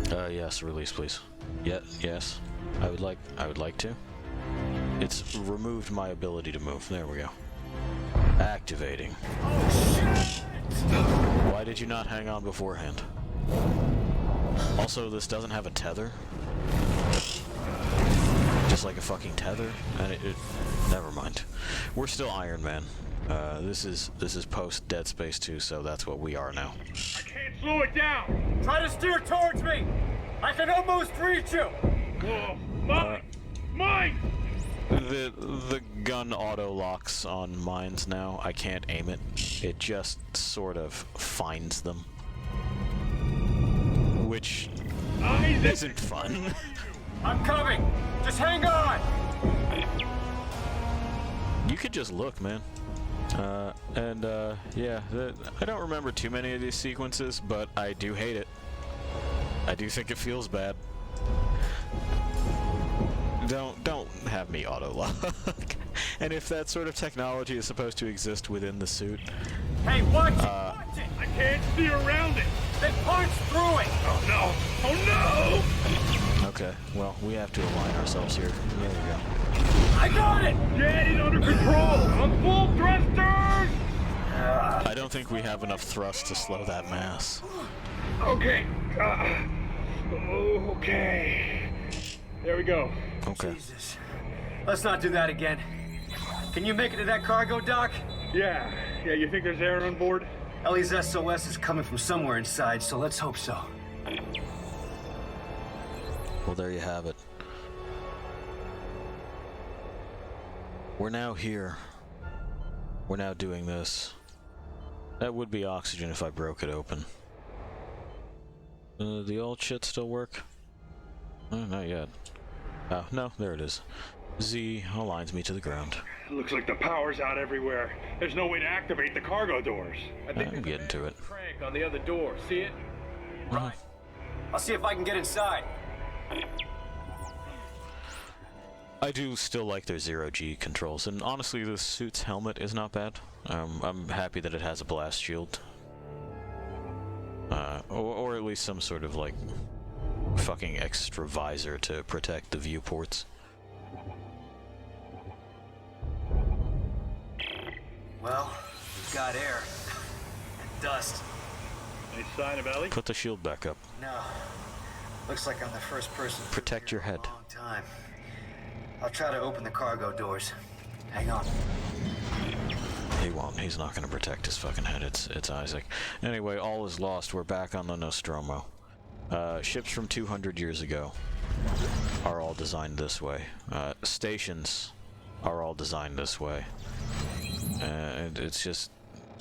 N: to.
A: Yes, release, please. Yes. I would like to. It's removed my ability to move. There we go. Activating.
N: Oh, shit!
A: Why did you not hang on beforehand? Also, this doesn't have a tether. Just like a fucking tether, and never mind. We're still Iron Man. This is post Dead Space 2, so that's what we are now.
R: I can't slow it down!
N: Try to steer towards me! I can almost reach you!
R: Whoa, mine!
A: The gun auto locks on mines now. I can't aim it. It just sort of finds them. Which...
R: Eyes
A: That isn't fun.
N: I'm coming! Just hang on!
A: You could just look, man. Yeah, I don't remember too many of these sequences, but I do hate it. I do think it feels bad. Don't have me auto-lock. And if that sort of technology is supposed to exist within the suit...
N: Hey, watch it! Watch it!
R: I can't see around it!
N: They punched through it!
R: Oh no! Oh no!
A: Okay, well, we have to align ourselves here. There we go.
N: I got it!
R: Get it under control! I'm full thrusters!
A: I don't think we have enough thrust to slow that mass.
R: Okay. Okay. There we go.
A: Okay.
N: Jesus. Let's not do that again. Can you make it to that cargo dock?
R: Yeah, you think there's air on board?
N: Ellie's SOS is coming from somewhere inside, so let's hope so.
A: Well, there you have it. We're now here. We're now doing this. That would be oxygen if I broke it open. The old shit still work? Not yet. Oh, no, there it is. Z aligns me to the ground.
R: Looks like the power's out everywhere. There's no way to activate the cargo doors.
A: I'm getting to it.
R: Crank on the other door. See it?
N: Right. I'll see if I can get inside.
A: I do still like their zero-G controls, and honestly, the suit's helmet is not bad. I'm happy that it has a blast shield. Or at least some sort of, like, fucking extra visor to protect the viewports.
N: Well, we've got air. And dust.
R: Any sign of Ellie?
A: Put the shield back up.
N: No. Looks like I'm the first person.
A: Protect your head.
N: In a long time. I'll try to open the cargo doors. Hang on.
A: He won't. He's not going to protect his fucking head. It's Isaac. Anyway, all is lost. We're back on the Nostromo. Ships from 200 years ago are all designed this way. Stations are all designed this way. And it's just...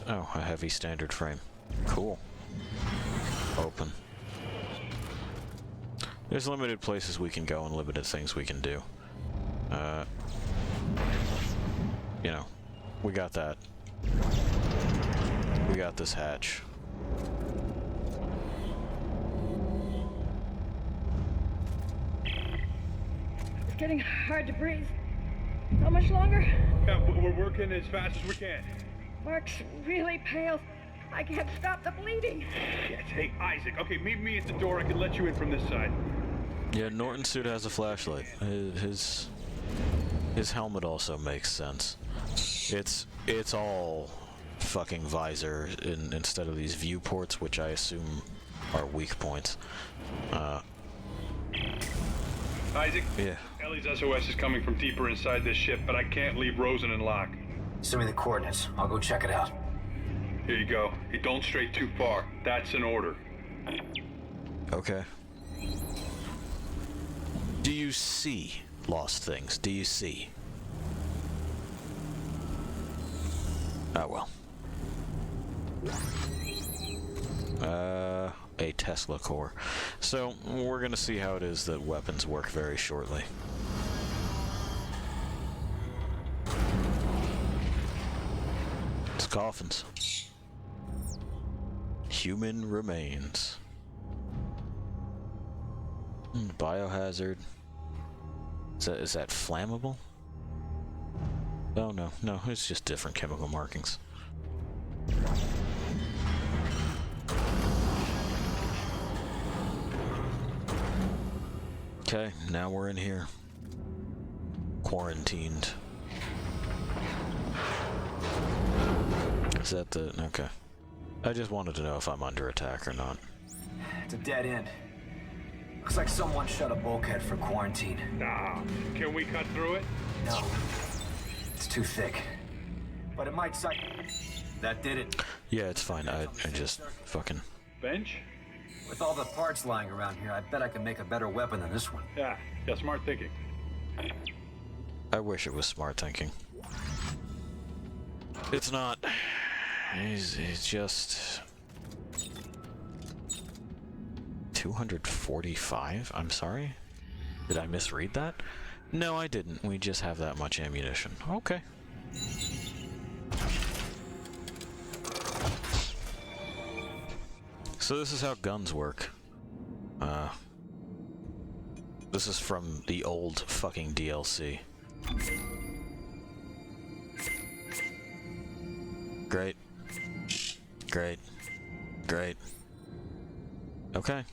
A: Oh, a heavy standard frame. Cool. Open. There's limited places we can go and limited things we can do. You know, we got that. We got this hatch.
T: It's getting hard to breathe. How much longer?
R: Yeah, we're working as fast as we can.
T: Mark's really pale. I can't stop the bleeding.
R: Shit. Hey, Isaac. Okay, meet me at the door. I can let you in from this side.
A: Yeah, Norton's suit has a flashlight. His helmet also makes sense. It's all fucking visor instead of these viewports, which I assume are weak points.
R: Isaac?
A: Yeah.
R: Ellie's SOS is coming from deeper inside this ship, but I can't leave Rosen and Locke.
N: Send me the coordinates. I'll go check it out.
R: Here you go. Hey, don't stray too far. That's an order.
A: Okay. Do you see lost things? Do you see? Oh well. A Tesla core. So, we're gonna see how it is that weapons work very shortly. It's coffins. Human remains. Biohazard. Is that flammable? Oh no, it's just different chemical markings. Okay, now we're in here. Quarantined. Is that the... okay. I just wanted to know if I'm under attack or not.
N: It's a dead end. Looks like someone shut a bulkhead for quarantine.
R: Nah, can we cut through it?
N: No. It's too thick. But it might suck. That did it.
A: Yeah, it's fine. I just fucking...
R: Bench?
N: With all the parts lying around here, I bet I can make a better weapon than this one.
R: Yeah, smart thinking.
A: I wish it was smart thinking. It's not. It's just... 245? I'm sorry? Did I misread that? No, I didn't. We just have that much ammunition. Okay. So this is how guns work. This is from the old fucking DLC. Great. Great. Great. Okay.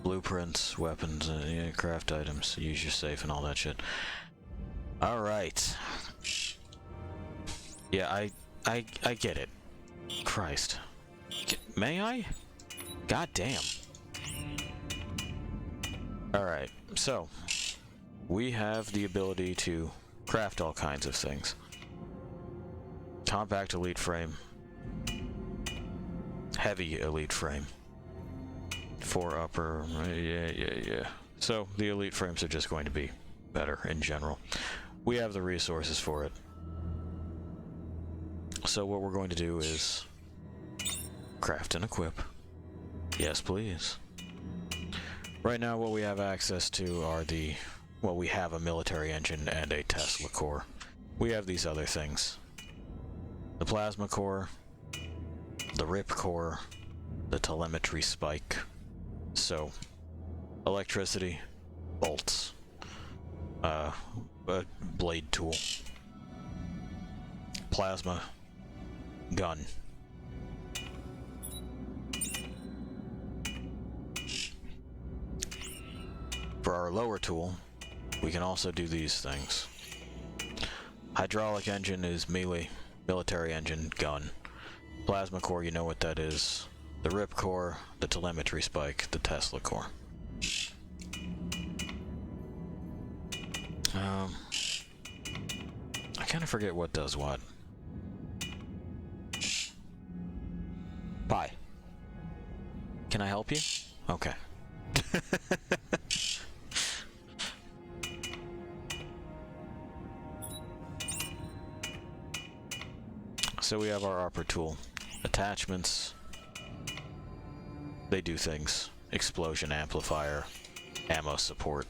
A: Blueprints, weapons, yeah, craft items, use your safe and all that shit. Alright. Yeah, I get it. Christ. May I? God damn. Alright, so we have the ability to craft all kinds of things. Compact elite frame. Heavy elite frame. 4 upper, yeah. So the elite frames are just going to be better in general. We have the resources for it. So what we're going to do is craft and equip. Yes, please. Right now what we have access to are the... well, we have a military engine and a Tesla core. We have these other things. The plasma core, the rip core, the telemetry spike. So, electricity, bolts, a blade tool, plasma, gun. For our lower tool, we can also do these things. Hydraulic engine is melee, military engine, gun. Plasma core, you know what that is. The rip core, the telemetry spike, the Tesla core. I kind of forget what does what. Bye. Can I help you? Okay. So we have our upper tool. Attachments. They do things. Explosion amplifier. Ammo support.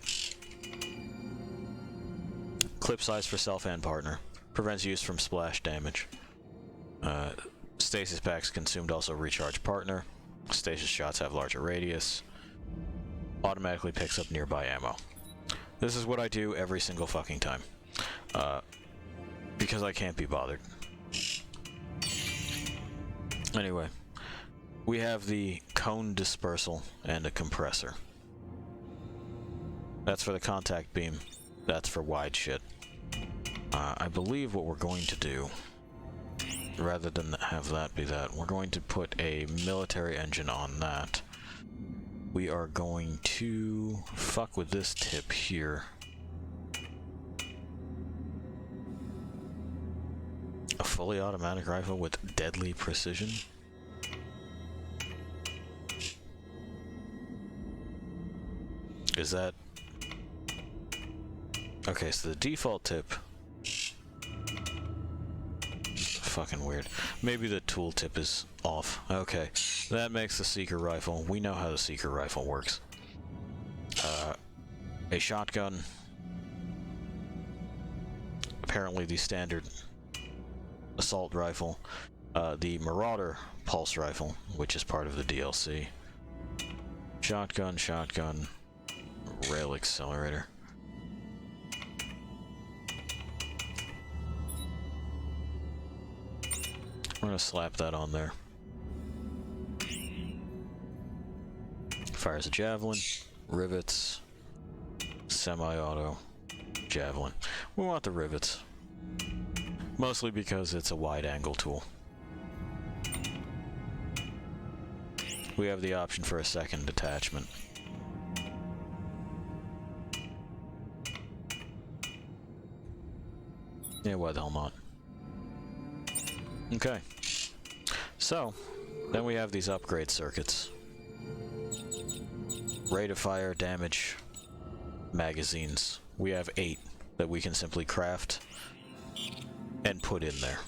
A: Clip size for self and partner. Prevents use from splash damage. Stasis packs consumed also recharge partner. Stasis shots have larger radius. Automatically picks up nearby ammo. This is what I do every single fucking time. Because I can't be bothered. Anyway, we have the cone dispersal and a compressor. That's for the contact beam. That's for wide shit. I believe what we're going to do, rather than have that be that, we're going to put a military engine on that. We are going to fuck with this tip here. A fully automatic rifle with deadly precision? Is that... okay, so the default tip... fucking weird. Maybe the tool tip is off. Okay, that makes the Seeker rifle. We know how the Seeker rifle works. A shotgun. Apparently the standard assault rifle. The Marauder pulse rifle, which is part of the DLC. Shotgun, rail accelerator. We're gonna slap that on there. Fires a javelin, rivets, semi-auto, javelin. We want the rivets. Mostly because it's a wide-angle tool. We have the option for a second attachment. Yeah, why the hell not? Okay. So, then we have these upgrade circuits. Rate of fire, damage, magazines. We have 8 that we can simply craft and put in there.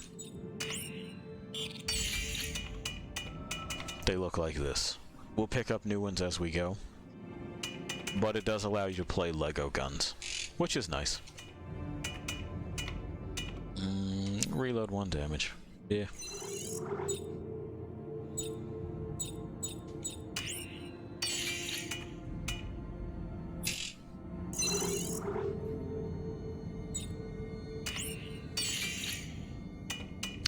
A: They look like this. we'll pick up new ones as we go. But it does allow you to play Lego guns, which is nice. Reload 1 damage. Yeah.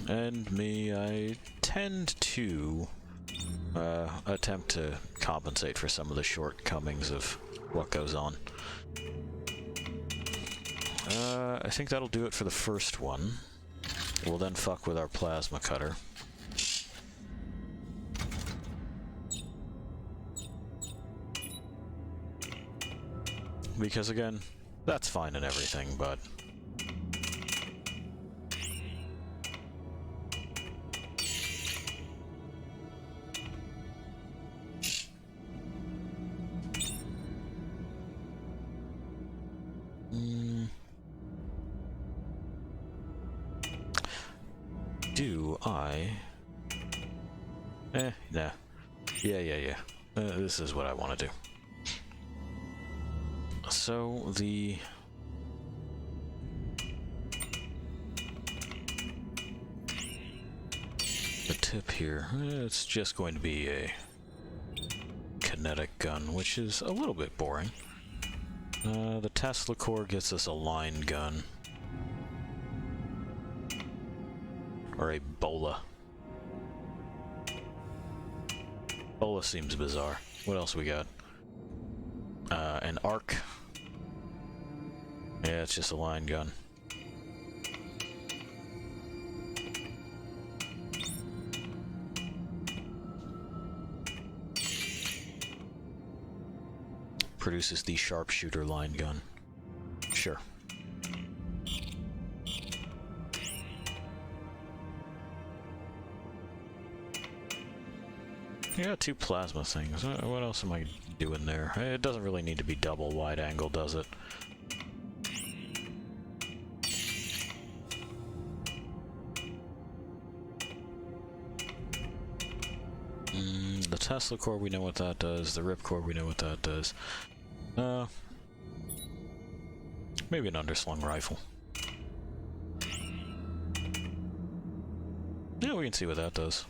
A: And me, I tend to attempt to compensate for some of the shortcomings of what goes on. I think that'll do it for the first one. We'll then fuck with our plasma cutter. Because again, that's fine and everything, but do I? Nah. Yeah. This is what I want to do. So, the tip here, it's just going to be a kinetic gun, which is a little bit boring. The Tesla core gets us a line gun. Or a bola. Bola seems bizarre. What else we got? An arc. Yeah, it's just a line gun. Produces the sharpshooter line gun. Sure. You got 2 plasma things. What else am I doing there? It doesn't really need to be double wide angle, does it? The Tesla core, we know what that does. The Rip core, we know what that does. Maybe an underslung rifle. Yeah, we can see what that does.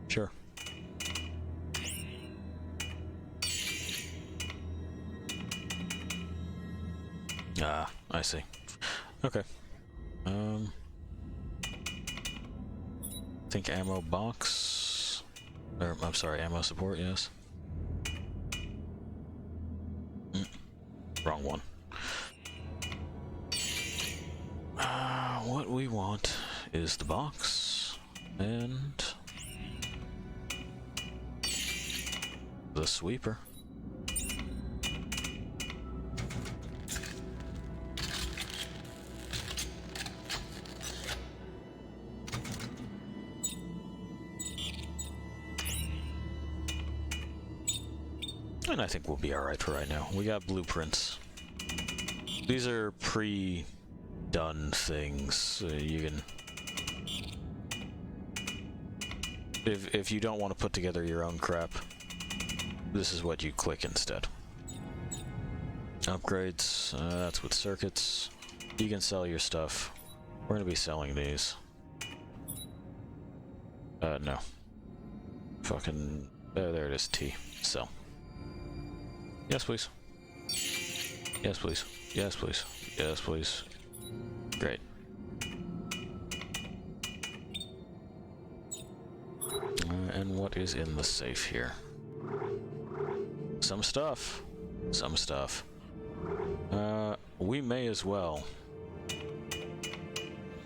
A: Sure. Ah, I see. Okay. I think ammo box. Or, I'm sorry, ammo support, yes. Wrong one. What we want is the box and the sweeper. And I think we'll be alright for right now. We got blueprints. These are pre-done things. You can... If you don't want to put together your own crap, this is what you click instead. Upgrades, that's with circuits. You can sell your stuff. We're going to be selling these. No. Fucking... there it is, T. Sell. Yes, please. Yes, please. Yes, please. Yes, please. Great. And what is in the safe here? Some stuff. Some stuff. We may as well.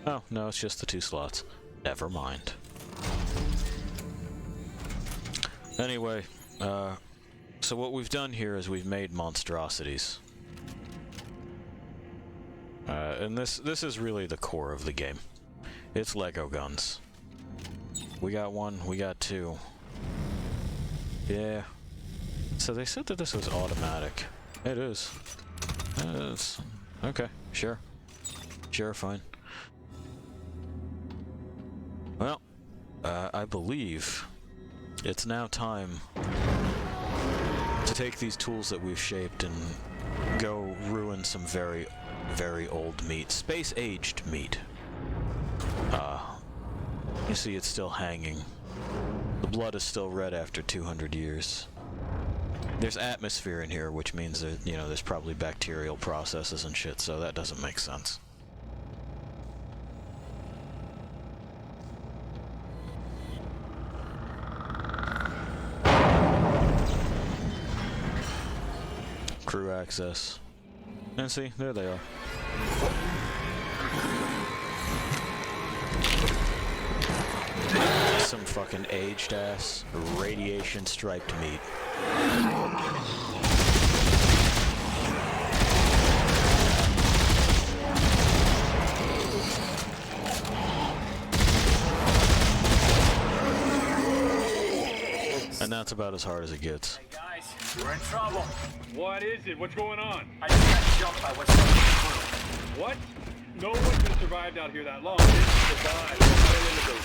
A: Oh, no, it's just the 2 slots. Never mind. Anyway, so what we've done here is we've made monstrosities. And this is really the core of the game. It's Lego guns. We got 1, we got 2. Yeah. So they said that this was automatic. It is. It's okay, sure. Sure, fine. Well, I believe it's now time to take these tools that we've shaped and go ruin some very, very old meat. Space-aged meat. You see it's still hanging. The blood is still red after 200 years. There's atmosphere in here, which means that, you know, there's probably bacterial processes and shit, so that doesn't make sense. Crew access. And see, there they are. Some fucking aged ass, radiation striped meat. And that's about as hard as it gets.
N: Hey guys, we're in trouble.
R: What is it? What's going on?
N: I just got jumped by what's going through.
R: What? No one could have survived out here that long. Survived. Running into those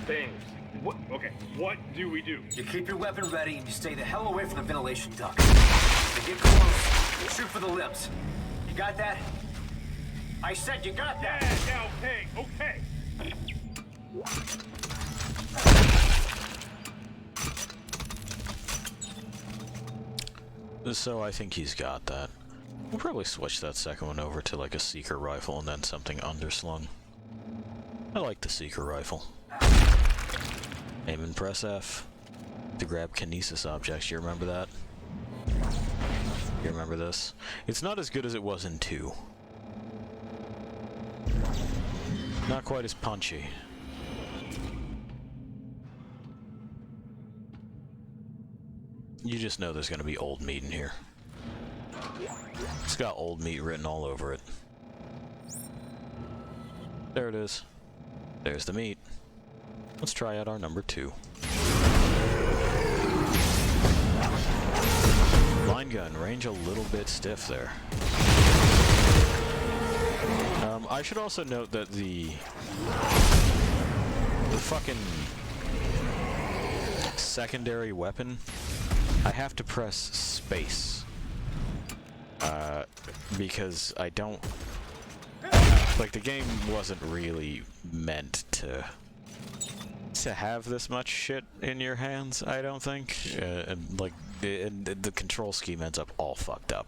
R: things. What? Okay, what do we do?
N: You keep your weapon ready and you stay the hell away from the ventilation duct. You get close, shoot for the lips. You got that? I said you got that!
R: Yeah, okay.
A: So I think he's got that. We'll probably switch that second one over to like a seeker rifle and then something underslung. I like the seeker rifle. Aim and press F to grab kinesis objects. You remember that? You remember this? It's not as good as it was in 2. Not quite as punchy. You just know there's gonna be old meat in here. It's got old meat written all over it. There it is. There's the meat. Let's try out our number 2. Line gun, range a little bit stiff there. I should also note that the fucking secondary weapon, I have to press space. Because I don't... Like, the game wasn't really meant to have this much shit in your hands, I don't think. And, like, the control scheme ends up all fucked up.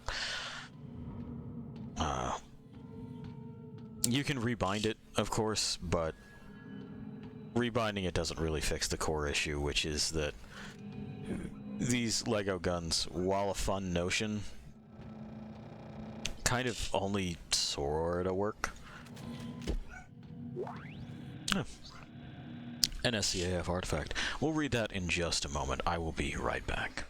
A: You can rebind it, of course, but rebinding it doesn't really fix the core issue, which is that these Lego guns, while a fun notion, kind of only sort of work. Oh. NSCAF artifact. We'll read that in just a moment. I will be right back.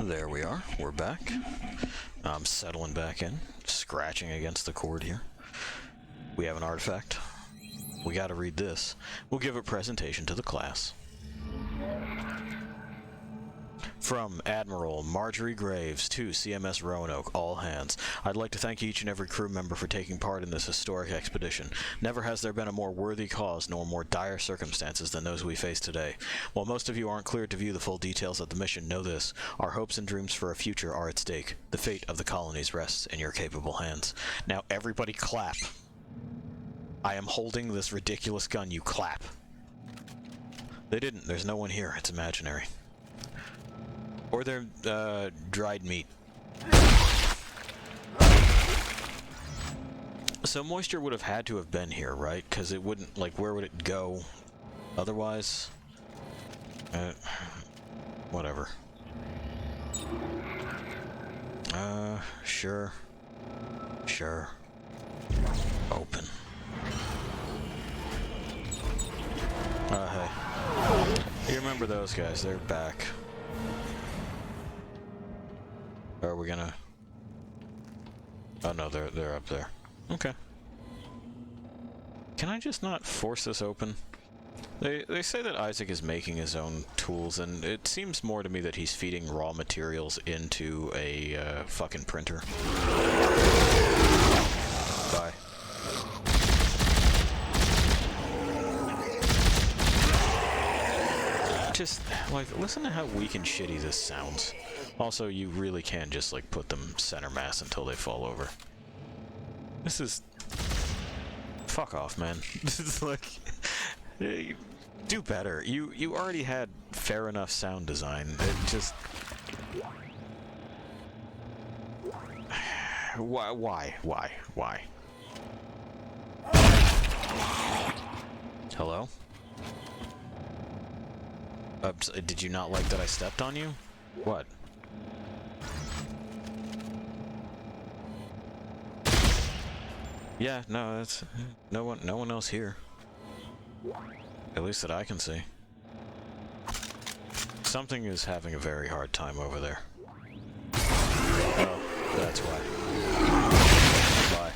A: There we are. We're back. I'm settling back in, scratching against the cord here. We have an artifact. We gotta read this. We'll give a presentation to the class. From Admiral Marjorie Graves to CMS Roanoke, all hands. I'd like to thank each and every crew member for taking part in this historic expedition. Never has there been a more worthy cause nor more dire circumstances than those we face today. While most of you aren't cleared to view the full details of the mission, know this. Our hopes and dreams for a future are at stake. The fate of the colonies rests in your capable hands. Now everybody clap. I am holding this ridiculous gun, you clap. They didn't. There's no one here. It's imaginary. Or they're, dried meat. So moisture would have had to have been here, right? Because it wouldn't, like, where would it go otherwise? Whatever. Sure. Sure. Open. Hey. You remember those guys, they're back. Are we gonna... Oh no, they're up there. Okay. Can I just not force this open? They say that Isaac is making his own tools, and it seems more to me that he's feeding raw materials into a fucking printer. Bye. Just, like, listen to how weak and shitty this sounds. Also, you really can just, like, put them center mass until they fall over. This is... Fuck off, man. This is like... Do better. You already had fair enough sound design. It just... Why? Hello? Did you not like that I stepped on you? What? Yeah, no, that's no one else here. At least that I can see. Something is having a very hard time over there. Oh, that's why. Bye.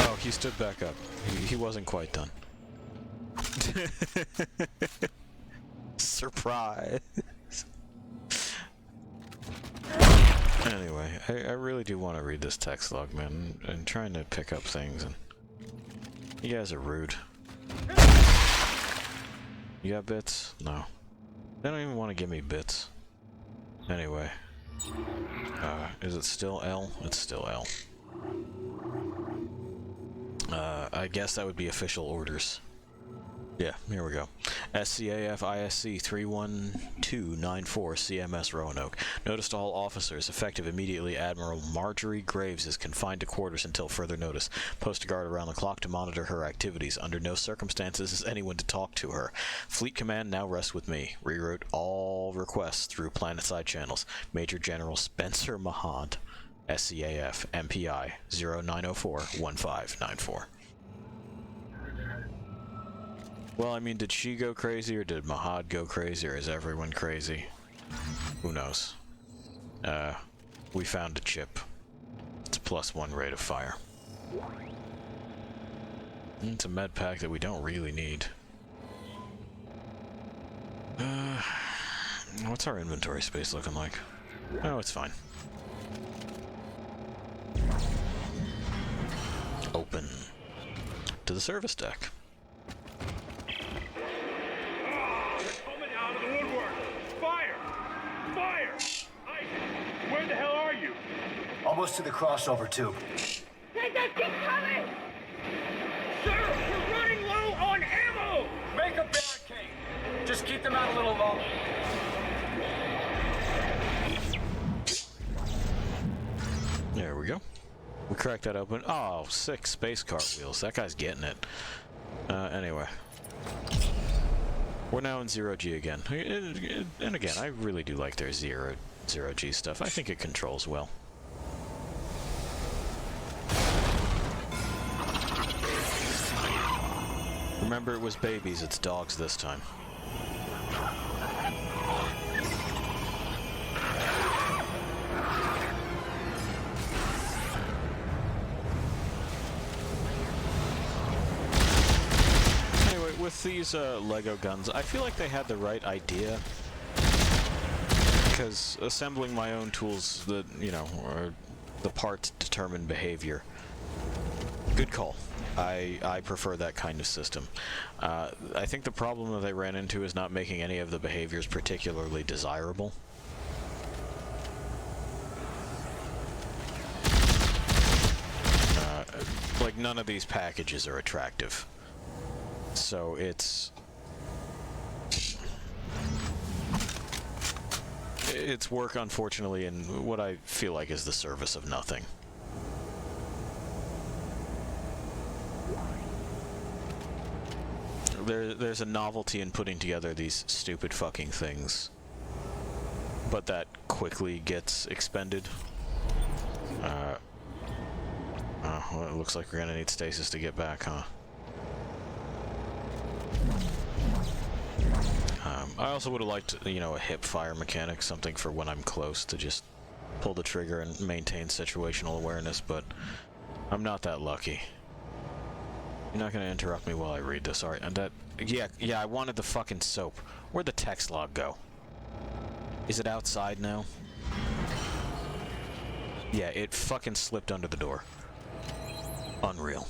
A: Oh, he stood back up. He wasn't quite done. Surprise. Anyway, I really do want to read this text log, man. I'm trying to pick up things, and you guys are rude. You got bits? No. They don't even want to give me bits. Anyway. Is it still L? It's still L. I guess that would be official orders. Yeah, here we go. SCAF ISC 31294 CMS Roanoke. Notice to all officers, effective immediately, Admiral Marjorie Graves is confined to quarters until further notice. Post a guard around the clock to monitor her activities. Under no circumstances is anyone to talk to her. Fleet Command now rests with me. Reroute all requests through planetside channels. Major General Spencer Mahad. SCAF MPI 0904-1594. Well, I mean, did she go crazy, or did Mahad go crazy, or is everyone crazy? Who knows? We found a chip. It's a +1 rate of fire. It's a med pack that we don't really need. What's our inventory space looking like? Oh, it's fine. Open. To the service deck.
D: Where the hell are you?
N: Almost to the crossover tube.
D: They just keep coming! Sir, we're running low on ammo!
N: Make a barricade. Just keep them out a little longer.
A: There we go. We cracked that open. Oh, 6 space cartwheels. That guy's getting it. Anyway. We're now in 0G again. And again, I really do like their zero-G stuff. I think it controls well. Remember, it was babies, it's dogs this time. with these Lego guns, I feel like they had the right idea. Because assembling my own tools that, you know, are the parts determine behavior. Good call. I prefer that kind of system. I think the problem that they ran into is not making any of the behaviors particularly desirable. Like, none of these packages are attractive. So it's work, unfortunately, in what I feel like is the service of nothing. There's a novelty in putting together these stupid fucking things, but that quickly gets expended. Well, it looks like we're gonna need stasis to get back, huh? I also would have liked, you know, a hip fire mechanic, something for when I'm close to just pull the trigger and maintain situational awareness, but I'm not that lucky. You're not gonna interrupt me while I read this, alright? And that, yeah, I wanted the fucking soap. Where'd the text log go? Is it outside now? Yeah, it fucking slipped under the door. Unreal.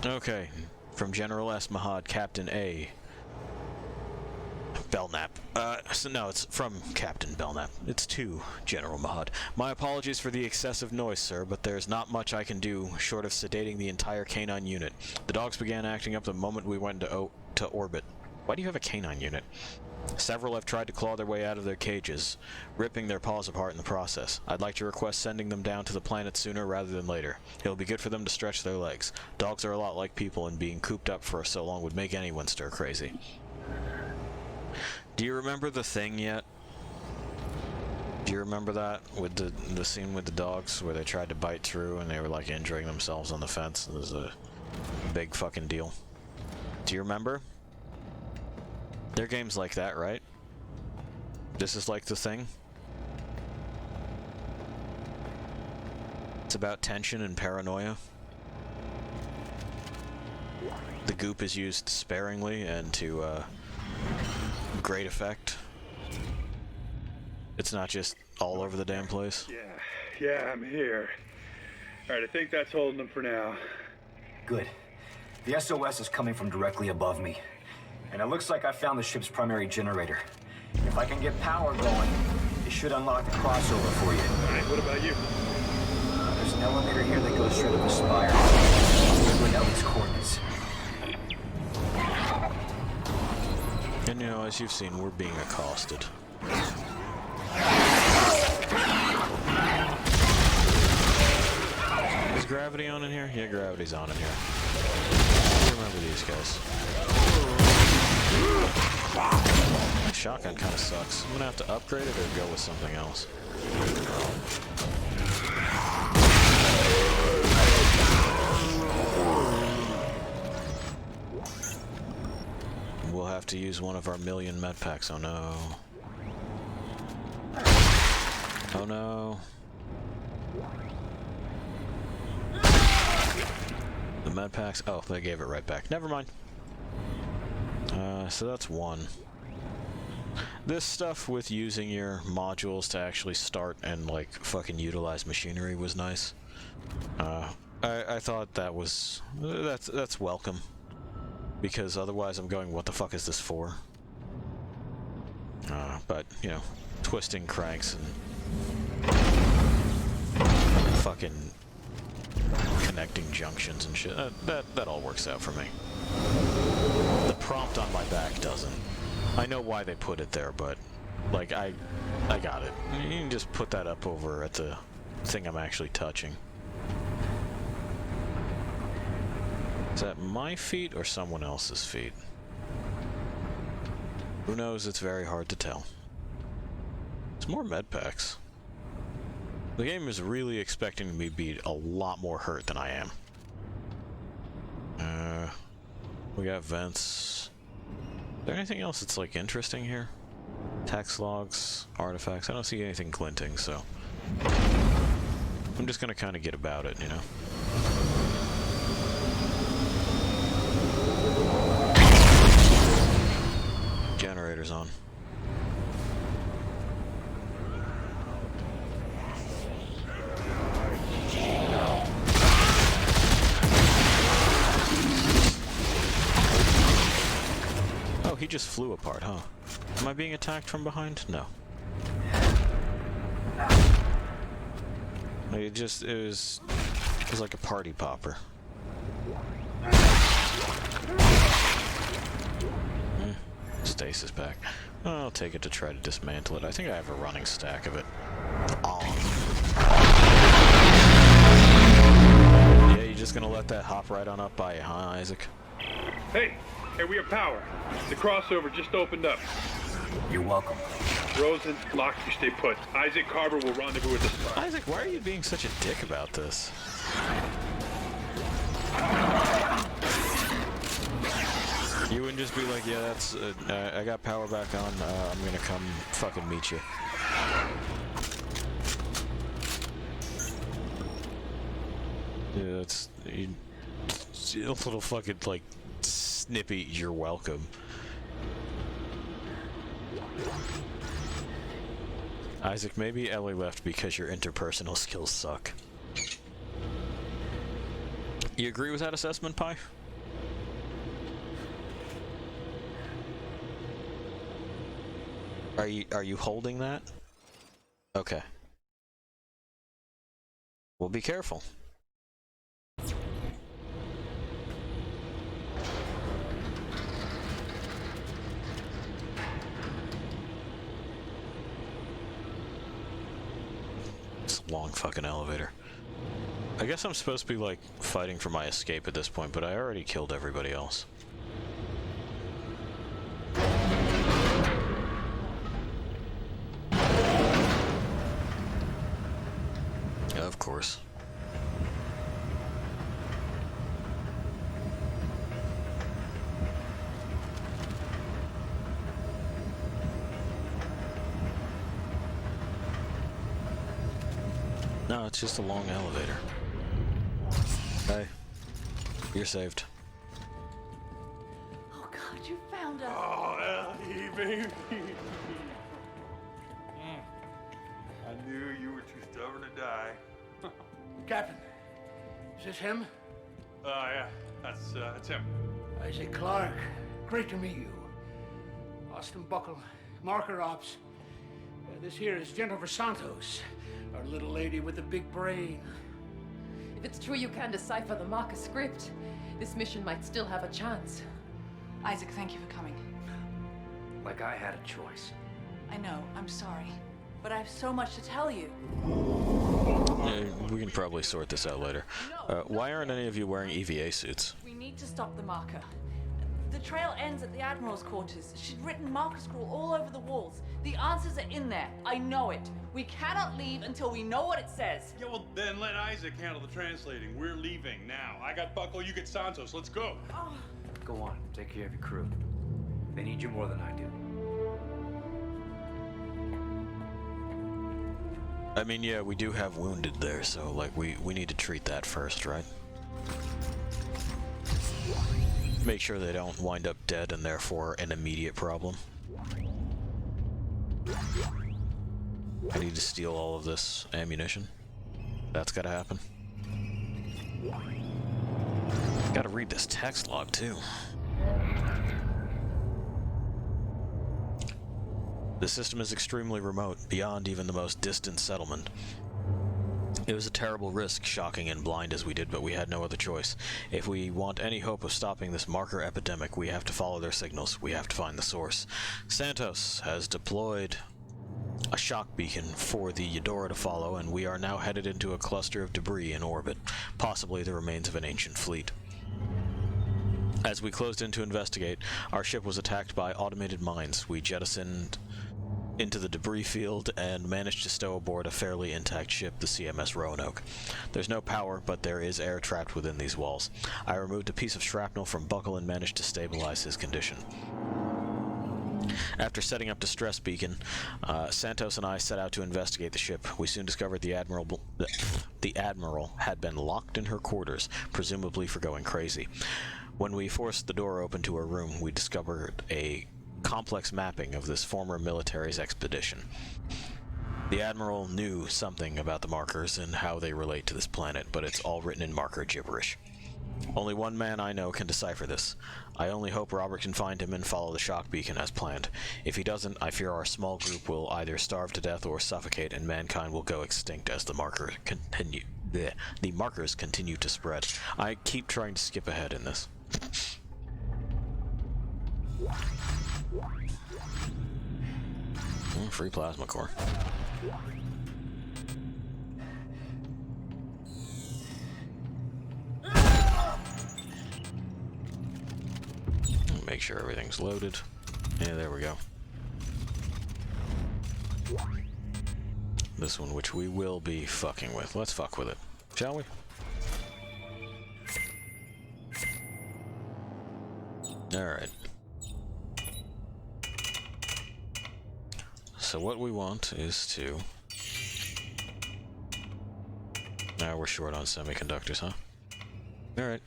A: Okay, from General S. Mahad, Captain A. Belknap. So no, it's from Captain Belknap. It's to General Mahad. My apologies for the excessive noise, sir, but there's not much I can do short of sedating the entire canine unit. The dogs began acting up the moment we went to orbit. Why do you have a canine unit? Several have tried to claw their way out of their cages, ripping their paws apart in the process. I'd like to request sending them down to the planet sooner rather than later. It'll be good for them to stretch their legs. Dogs are a lot like people, and being cooped up for so long would make anyone stir crazy. Do you remember The Thing yet? Do you remember that? With the scene with the dogs where they tried to bite through and they were like injuring themselves on the fence? It was a big fucking deal. Do you remember? There are games like that, right? This is like The Thing. It's about tension and paranoia. The goop is used sparingly and to great effect. It's not just all over the damn place.
R: Yeah, I'm here. Alright, I think that's holding them for now.
N: Good. The SOS is coming from directly above me. And it looks like I found the ship's primary generator. If I can get power going, it should unlock the crossover for you.
R: Alright, what about you?
N: There's an elevator here that goes straight to the spire. With Ellie's coordinates.
A: And you know, as you've seen, we're being accosted. Is gravity on in here? Yeah, gravity's on in here. I remember these guys. The shotgun kind of sucks. I'm gonna have to upgrade it or go with something else. We'll have to use one of our million med packs. Oh no. Oh no. The med packs. Oh, they gave it right back. Never mind. So that's one. This stuff with using your modules to actually start and like fucking utilize machinery was nice. I thought that was that's welcome, because otherwise I'm going, what the fuck is this for? But you know, twisting cranks and fucking connecting junctions and shit, that all works out for me. The prompt on my back doesn't. I know why they put it there, but like I got it. You can just put that up over at the thing I'm actually touching. Is that my feet or someone else's feet? Who knows? It's very hard to tell. It's more med packs. The game is really expecting me to be a lot more hurt than I am. We got vents. Is there anything else that's like interesting here? Text logs, artifacts. I don't see anything glinting, so I'm just gonna kind of get about it, you know. Generator's on. Oh, he just flew apart, huh? Am I being attacked from behind? No. It was like a party popper. Stasis pack. I'll take it to try to dismantle it. I think I have a running stack of it. Yeah, you just gonna let that hop right on up by you, huh, Isaac?
R: Hey, we have power. The crossover just opened up.
S: You're welcome.
R: Rosen, Locke, you stay put. Isaac Carver will rendezvous with us.
A: Isaac, why are you being such a dick about this? You wouldn't just be like, yeah, that's, I got power back on, I'm gonna come fucking meet you. Yeah, that's, a little fucking, like, snippy, you're welcome. Isaac, maybe Ellie left because your interpersonal skills suck. You agree with that assessment, Pi? Are you holding that? Okay. Well, be careful. It's a long fucking elevator. I guess I'm supposed to be, like, fighting for my escape at this point, but I already killed everybody else. Of course. No, it's just a long elevator. Hey, you're saved.
B: Oh God, you found us.
R: Oh, Ellie, baby. I knew you were too stubborn to die.
F: Captain, is this him?
R: Yeah, that's him.
F: Isaac Clarke, great to meet you. Austin Buckle, Marker Ops. This here is Jennifer Santos, our little lady with the big brain.
U: If it's true you can decipher the marker script, this mission might still have a chance.
B: Isaac, thank you for coming.
O: Like I had a choice.
B: I know, I'm sorry. But I have so much to tell you.
A: We can probably sort this out later. Why aren't any of you wearing EVA suits?
B: We need to stop the marker. The trail ends at the Admiral's quarters. She'd written marker scroll all over the walls. The answers are in there. I know it. We cannot leave until we know what it says.
R: Yeah, well, then let Isaac handle the translating. We're leaving now. I got Buckle, you get Santos. Let's go.
B: Oh.
O: Go on, take care of your crew. They need you more than I do.
A: I mean, yeah, we do have wounded there, so, like, we need to treat that first, right? Make sure they don't wind up dead and therefore an immediate problem. I need to steal all of this ammunition. That's gotta happen. Gotta read this text log, too. The system is extremely remote, beyond even the most distant settlement. It was a terrible risk, shocking and blind as we did, but we had no other choice. If we want any hope of stopping this marker epidemic, we have to follow their signals. We have to find the source. Santos has deployed a shock beacon for the Eudora to follow, and we are now headed into a cluster of debris in orbit, possibly the remains of an ancient fleet. As we closed in to investigate, our ship was attacked by automated mines. We jettisoned into the debris field and managed to stow aboard a fairly intact ship, the CMS Roanoke. There's no power, but there is air trapped within these walls. I removed a piece of shrapnel from Buckle and managed to stabilize his condition. After setting up distress beacon, Santos and I set out to investigate the ship. We soon discovered the Admiral had been locked in her quarters, presumably for going crazy. When we forced the door open to her room, we discovered a complex mapping of this former military's expedition. The Admiral knew something about the markers and how they relate to this planet, but it's all written in marker gibberish. Only one man I know can decipher this. I only hope Robert can find him and follow the shock beacon as planned. If he doesn't, I fear our small group will either starve to death or suffocate, and mankind will go extinct as the markers continue to spread. I keep trying to skip ahead in this. Free plasma core. Make sure everything's loaded. Yeah, there we go. This one, which we will be fucking with. Let's fuck with it, shall we? Alright. So what we want is to... Now we're short on semiconductors, huh? Alright.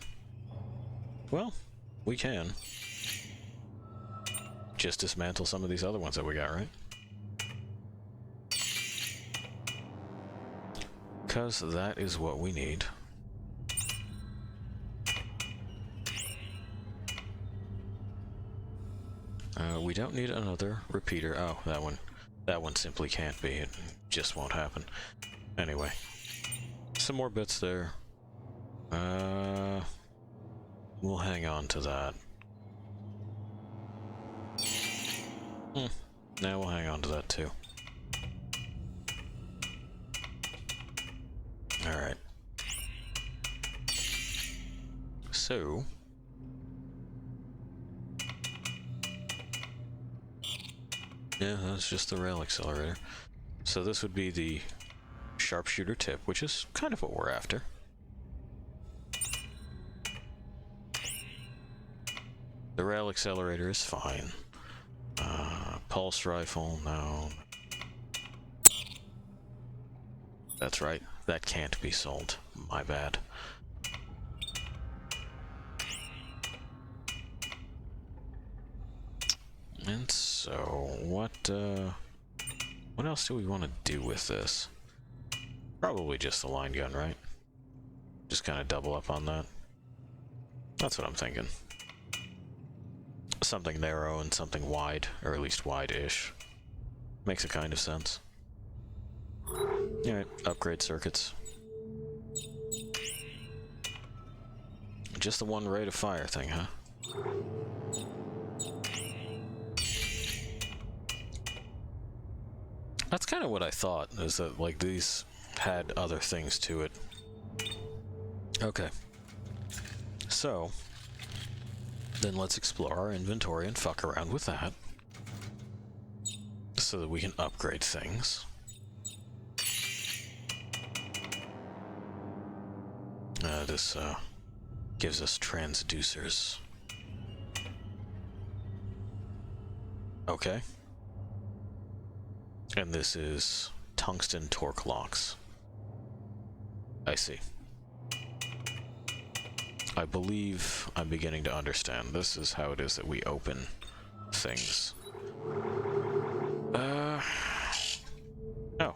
A: Well, we can just dismantle some of these other ones that we got, right? Because that is what we need. We don't need another repeater. Oh, that one. That one simply can't be. It just won't happen. Anyway. Some more bits there. We'll hang on to that. Now we'll hang on to that too. Alright. So... yeah, that's just the rail accelerator. So this would be the sharpshooter tip, which is kind of what we're after. The rail accelerator is fine. Pulse rifle, no. That's right, that can't be sold. My bad. And so, what else do we want to do with this? Probably just the line gun, right? Just kind of double up on that. That's what I'm thinking. Something narrow and something wide, or at least wide-ish. Makes a kind of sense. Alright, upgrade circuits. Just the one rate of fire thing, huh? That's kind of what I thought, is that, like, these had other things to it. Okay. So, then let's explore our inventory and fuck around with that. So that we can upgrade things. This gives us transducers. Okay. And this is tungsten torque locks. I see. I believe I'm beginning to understand. This is how it is that we open things. Oh,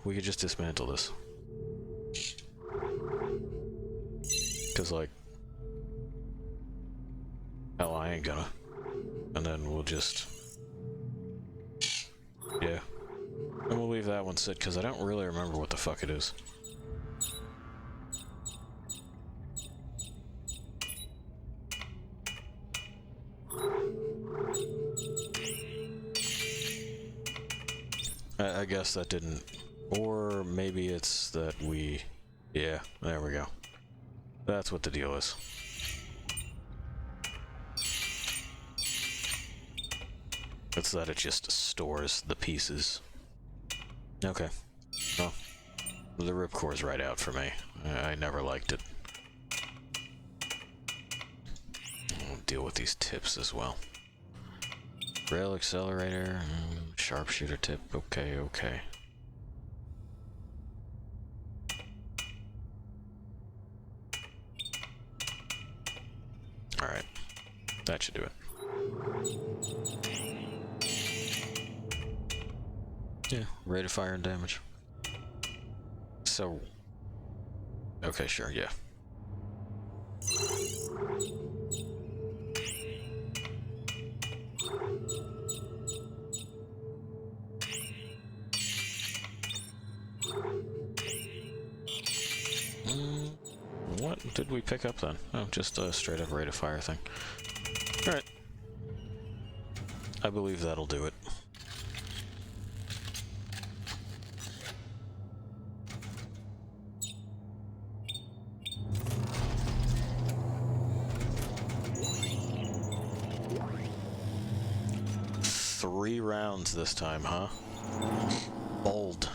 A: we could just dismantle this. Because, like... hell, I ain't gonna. And then we'll just... yeah. And we'll leave that one sit, because I don't really remember what the fuck it is. I guess that didn't... or maybe it's that we... yeah, there we go. That's what the deal is. It's that it just stores the pieces. Okay. Well, the ripcore's right out for me. I never liked it. I'll deal with these tips as well. Rail accelerator, sharpshooter tip, okay, okay. Alright. That should do it. Yeah, rate of fire and damage. So... Okay, sure, yeah. What did we pick up then? Oh, just a straight up rate of fire thing. Alright. I believe that'll do it. Three rounds this time, huh? Bold.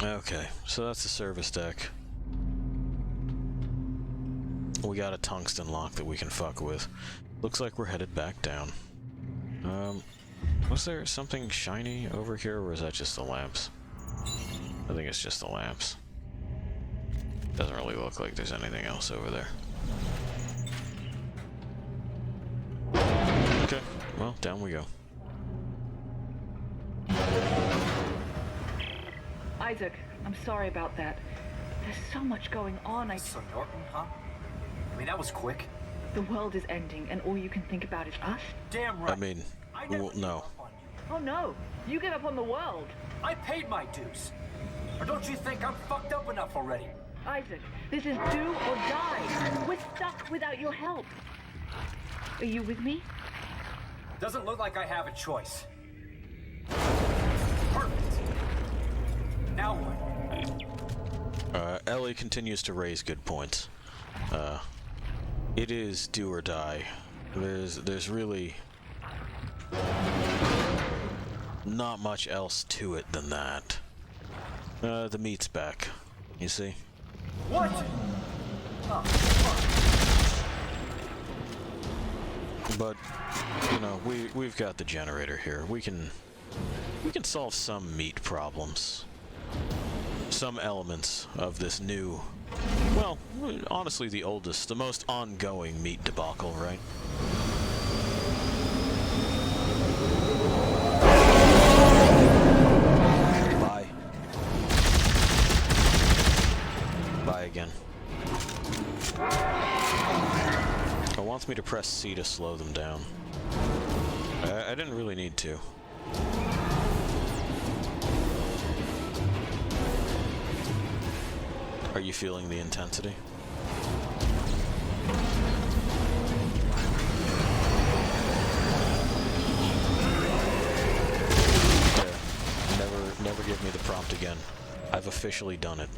A: Okay, so that's the service deck. We got a tungsten lock that we can fuck with. Looks like we're headed back down. Was there something shiny over here, or is that just the lamps? I think it's just the lamps. Doesn't really look like there's anything else over there. Okay, well, down we go.
Q: Isaac, I'm sorry about that. There's so much going on.
N: So Norton, huh? I mean, that was quick.
Q: The world is ending, and all you can think about is us?
N: Damn right.
A: I mean, well, no.
Q: Oh no, you gave up on the world.
N: I paid my dues. Or don't you think I'm fucked up enough already?
Q: Isaac, this is do or die. We're stuck without your help. Are you with me?
N: Doesn't look like I have a choice. Perfect. Now what?
A: Ellie continues to raise good points. It is do or die. There's really not much else to it than that. The meat's back. You see?
N: What? Oh, fuck.
A: But you know, we've got the generator here. We can solve some meat problems. Some elements of this new, well, honestly the oldest, the most ongoing meat debacle, right? Bye. Bye again. It wants me to press C to slow them down. I didn't really need to. Are you feeling the intensity? There. Never give me the prompt again. I've officially done it.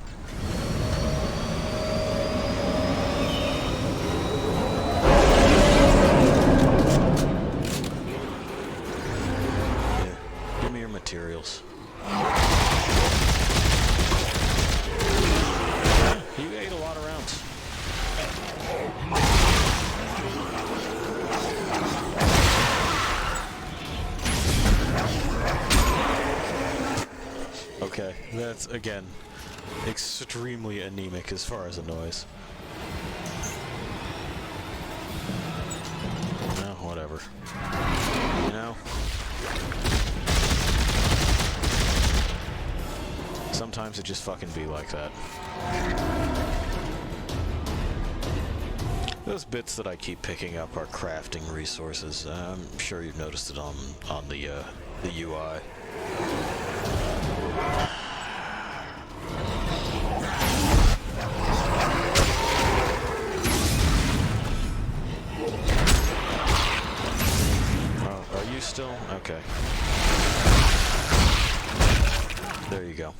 A: Yeah. Give me your materials. You ate a lot of rounds. Okay, that's, again, extremely anemic as far as a noise. No, whatever. You know? Sometimes it just fucking be like that. Those bits that I keep picking up are crafting resources. I'm sure you've noticed it on the UI. Oh, are you still? Okay. There you go.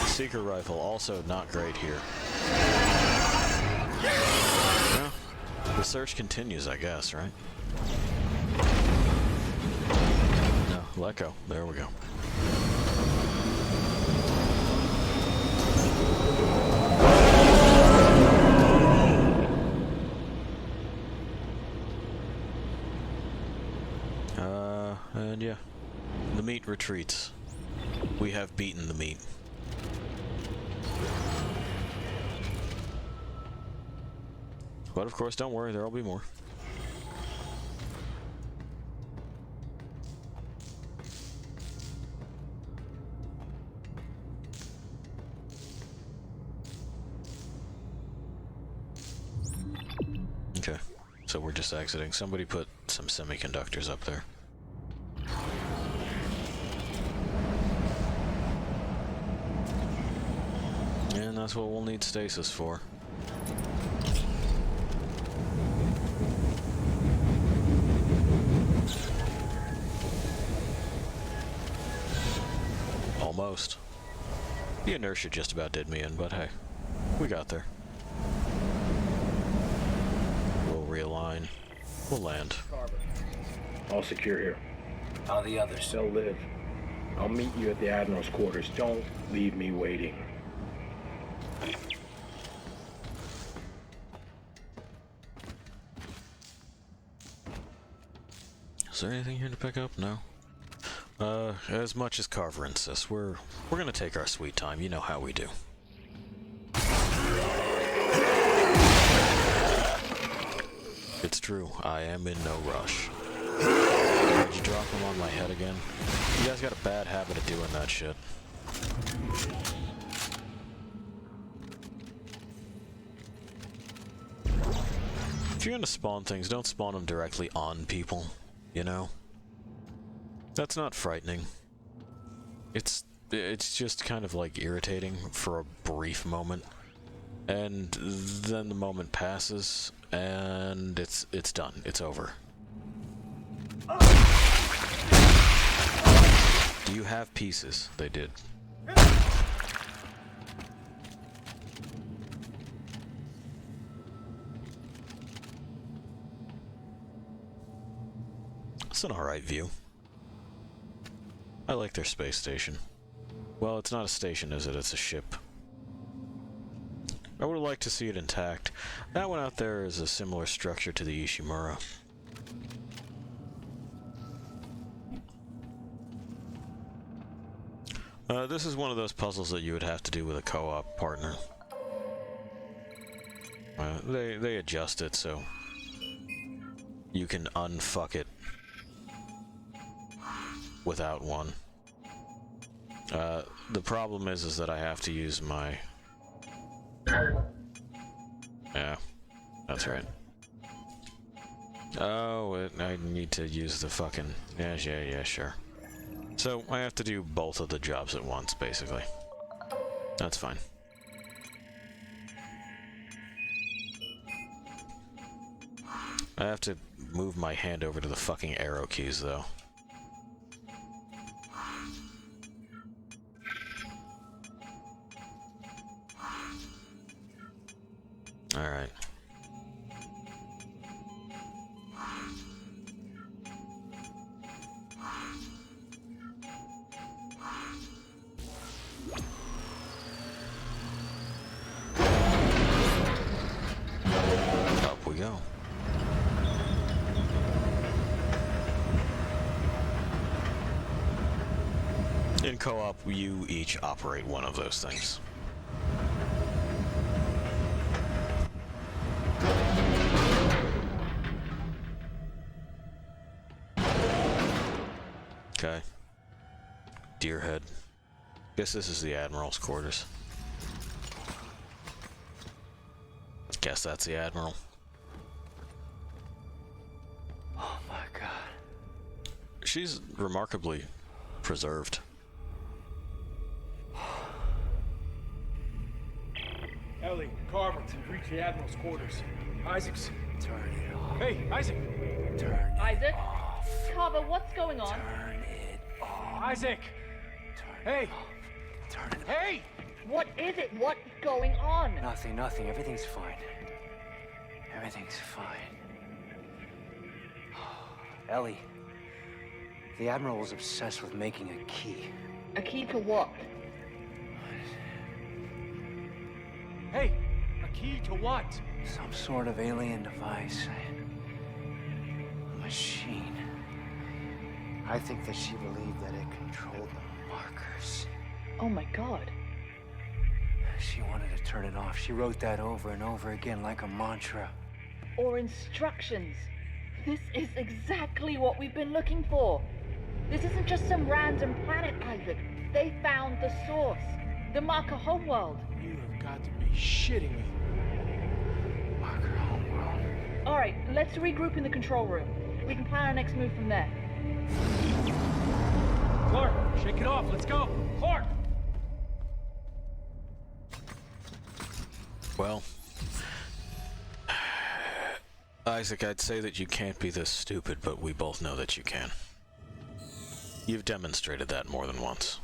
A: Seeker rifle, also not great here. Well, the search continues, I guess, right? No, let go. There we go. And yeah, the meat retreats. We have beaten the meat. But of course, don't worry, there'll be more. Okay, so we're just exiting. Somebody put some semiconductors up there. And that's what we'll need stasis for. Almost. The inertia just about did me in, but hey, we got there. We'll realign. We'll land.
P: All secure here.
N: How the others?
P: They'll live. I'll meet you at the Admiral's quarters. Don't leave me waiting.
A: Is there anything here to pick up? No. As much as Carver insists, we're gonna take our sweet time. You know how we do. It's true. I am in no rush. Did you drop him on my head again? You guys got a bad habit of doing that shit. If you're gonna spawn things, don't spawn them directly on people, you know? That's not frightening. It's just kind of like irritating for a brief moment. And then the moment passes and it's done. It's over. Do you have pieces? They did. It's an alright view. I like their space station. Well, it's not a station, is it? It's a ship. I would have liked to see it intact. That one out there is a similar structure to the Ishimura. This is one of those puzzles that you would have to do with a co-op partner. They adjust it so you can unfuck it without one. The problem is that I have to use my... Yeah, that's right. Oh, I need to use the fucking... Yeah, sure. So, I have to do both of the jobs at once, basically. That's fine. I have to move my hand over to the fucking arrow keys, though. Alright. Up we go. In co-op, you each operate one of those things. Okay. Deerhead. Guess this is the Admiral's quarters. Guess that's the Admiral.
O: Oh my god.
A: She's remarkably preserved.
N: Ellie, Carver, reach the Admiral's quarters. Isaac's.
O: Turn it off.
N: Hey, Isaac!
O: Turn it
Q: Isaac?
O: off.
Q: Carver, what's going on?
O: Turn it off.
N: Isaac!
O: Turn
N: Hey!
O: it off. Turn it off.
N: Hey!
Q: What is it? What's going on?
O: Nothing. Everything's fine. Everything's fine. Ellie, the Admiral was obsessed with making a key.
Q: A key to what?
N: Hey! A key to what?
O: Some sort of alien device. A machine. I think that she believed that it controlled the markers.
Q: Oh my god.
O: She wanted to turn it off. She wrote that over and over again like a mantra.
Q: or instructions. This is exactly what we've been looking for. This isn't just some random planet, Isaac. They found the source, the Marker homeworld.
F: You have got to be shitting me.
O: Marker homeworld.
Q: All right, let's regroup in the control room. We can plan our next move from there.
N: Clark, shake it off. Let's go. Clark!
A: Well, Isaac, I'd say that you can't be this stupid, but we both know that you can. You've demonstrated that more than once.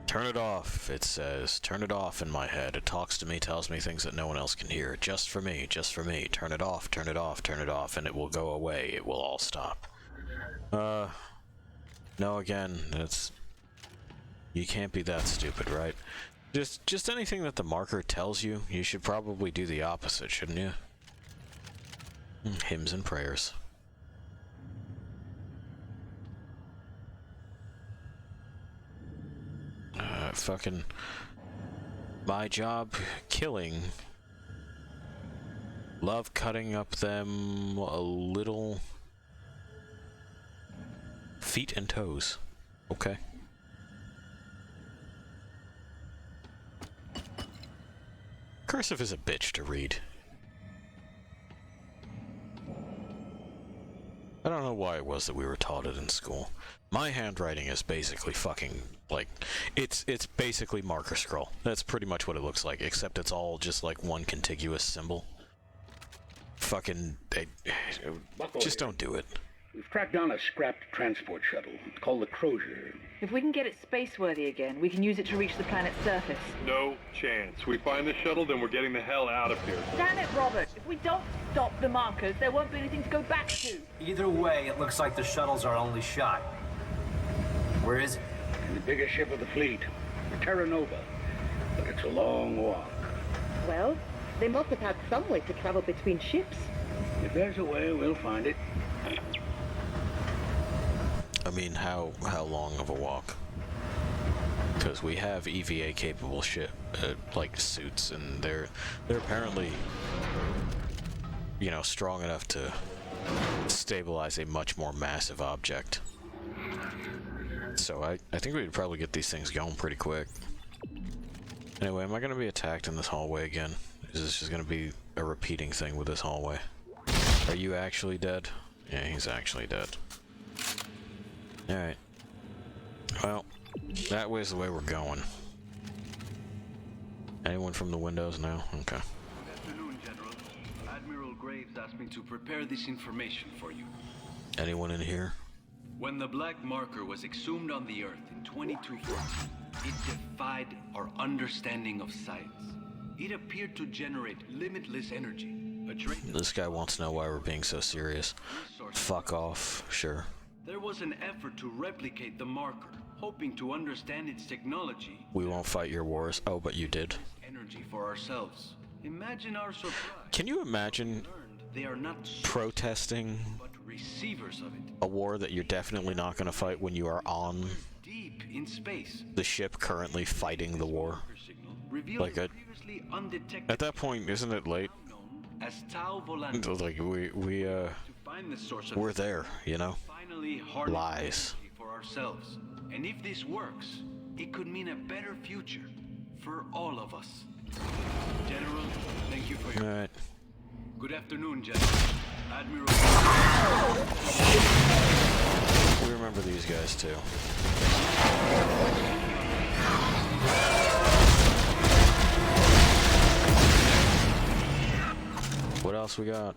A: Turn it off, it says. Turn it off in my head. It talks to me, tells me things that no one else can hear. Just for me, just for me. Turn it off, turn it off, turn it off, and it will go away. It will all stop. No, again, it's... You can't be that stupid, right? Just anything that the marker tells you, you should probably do the opposite, shouldn't you? Hymns and prayers. Fucking... My job, killing. Love cutting up them a little... feet and toes. Okay. Cursive is a bitch to read. I don't know why it was that we were taught it in school. My handwriting is basically fucking, like, it's basically marker scroll. That's pretty much what it looks like, except it's all just like one contiguous symbol. Fucking, just don't do it.
F: We've tracked down a scrapped transport shuttle. It's called the Crozier.
Q: If we can get it space-worthy again, we can use it to reach the planet's surface.
R: No chance. We find the shuttle, then we're getting the hell out of here.
Q: Damn it, Robert! If we don't stop the markers, there won't be anything to go back to.
O: Either way, it looks like the shuttle's our only shot. Where is it?
F: In the biggest ship of the fleet, the Terra Nova. But it's a long walk.
Q: Well, they must have had some way to travel between ships.
F: If there's a way, we'll find it.
A: I mean, how long of a walk? Because we have EVA capable ship, like suits, and they're apparently, you know, strong enough to stabilize a much more massive object. So I think we'd probably get these things going pretty quick. Anyway, am I going to be attacked in this hallway again? Is this just going to be a repeating thing with this hallway? Are you actually dead? Yeah, he's actually dead. Alright. Well, that way's the way we're going. Anyone from the windows now? Okay.
J: Good afternoon, General. Admiral Graves asked me to prepare this information for you.
A: Anyone in here?
J: When the black marker was exhumed on the Earth in 2214, it defied our understanding of science. It appeared to generate limitless energy. A trait
A: This guy wants to know why we're being so serious. Fuck off, sure.
J: There was an effort to replicate the marker, hoping to understand its technology.
A: We won't fight your wars. Oh, but you did.
J: Energy for ourselves. Imagine our surprise.
A: Can you imagine
J: They are not
A: protesting
J: but receivers of it.
A: a war that you're definitely not going to fight when you are on
J: Deep in space.
A: the ship currently fighting the war? Like,
J: Previously undetected
A: at that point, isn't it late?
J: as Tau Volante.
A: Like,
J: To find the source of
A: we're there, you know?
J: finally harness
A: Lies.
J: energy for ourselves. And if this works, it could mean a better future for all of us. General, thank you for your...
A: Alright.
J: Good afternoon, General. Admiral...
A: We remember these guys, too. What else we got?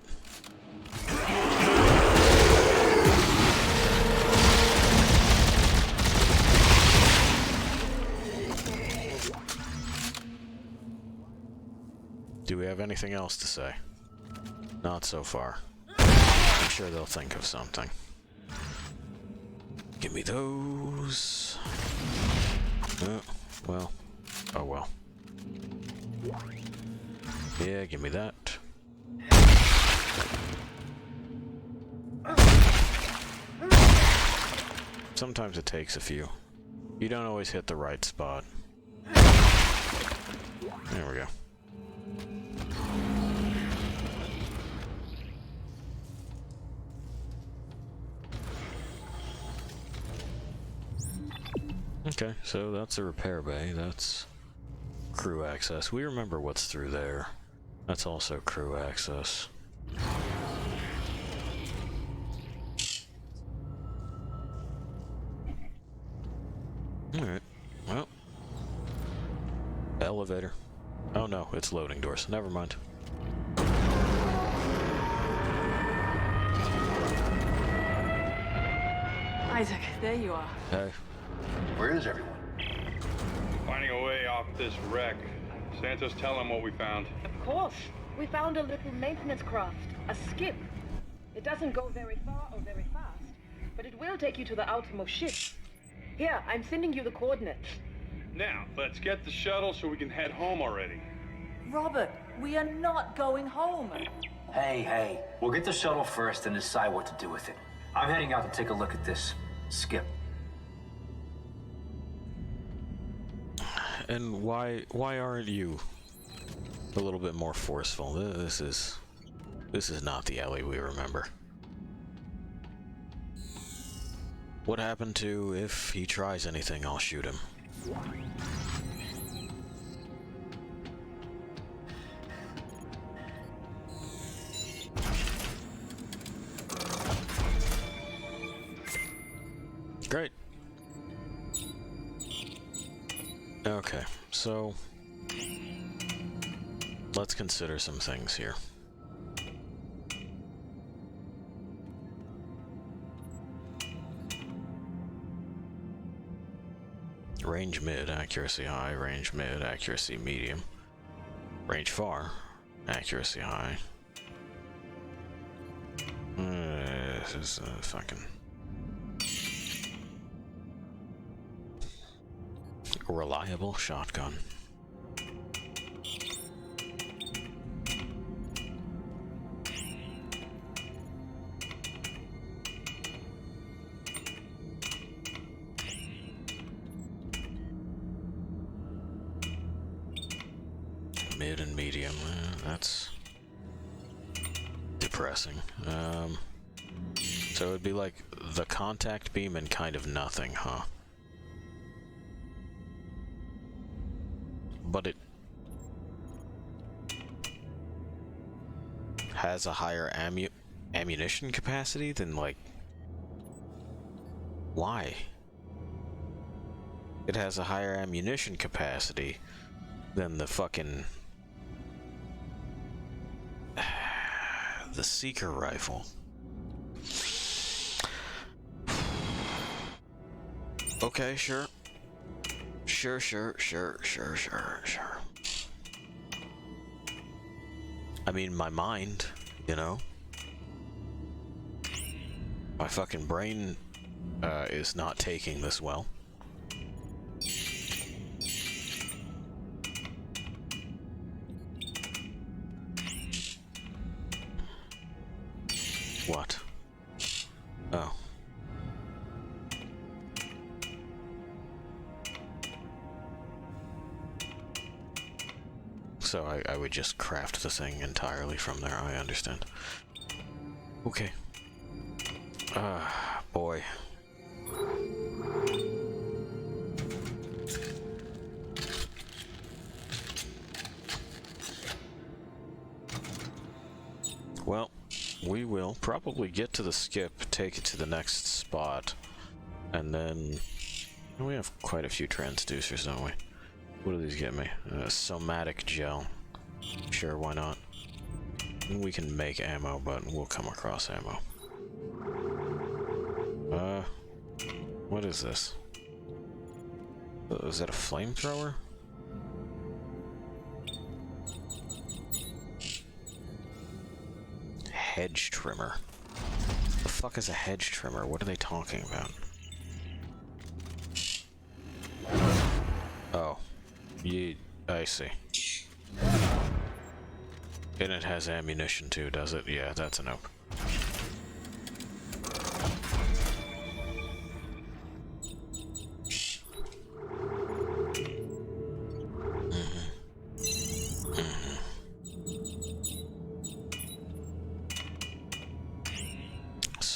A: Do we have anything else to say? Not so far. I'm sure they'll think of something. Give me those. Well. Oh well. Yeah, give me that. Sometimes it takes a few. You don't always hit the right spot. There we go. Okay, so that's a repair bay. That's crew access. We remember what's through there. That's also crew access. Alright, well. Elevator. Oh no, it's loading doors. Never mind.
B: Isaac, there you are.
A: Hey.
H: Where is everyone?
R: Finding a way off this wreck. Santos, tell him what we found.
Q: Of course. We found a little maintenance craft, a skip. It doesn't go very far or very fast, but it will take you to the outermost ship. Here, I'm sending you the coordinates.
R: Now, let's get the shuttle so we can head home already.
U: Robert, we are not going home.
O: Hey, we'll get the shuttle first and decide what to do with it. I'm heading out to take a look at this skip.
A: And why aren't you a little bit more forceful? This is not the Ellie we remember. What happened to if he tries anything, I'll shoot him? Great. Okay, so let's consider some things here. Range mid, accuracy high, range mid, accuracy medium. Range far, accuracy high. This is fucking reliable shotgun. Mid and medium, that's depressing. So it'd be like the contact beam and kind of nothing, huh? But it has a higher ammunition capacity than, like, why? It has a higher ammunition capacity than the fucking the Seeker rifle. Okay, sure. Sure. I mean, my mind, you know? My fucking brain is not taking this well. What? Oh. So I would just craft the thing entirely from there, I understand. Okay. Ah, boy. Well, we will probably get to the skip, take it to the next spot, and then we have quite a few transducers, don't we? What do these get me? Somatic gel. Sure, why not? We can make ammo, but we'll come across ammo. What is this? Is that a flamethrower? Hedge trimmer. The fuck is a hedge trimmer? What are they talking about? Oh. Yeah, I see. And it has ammunition too, does it? Yeah, that's a nope.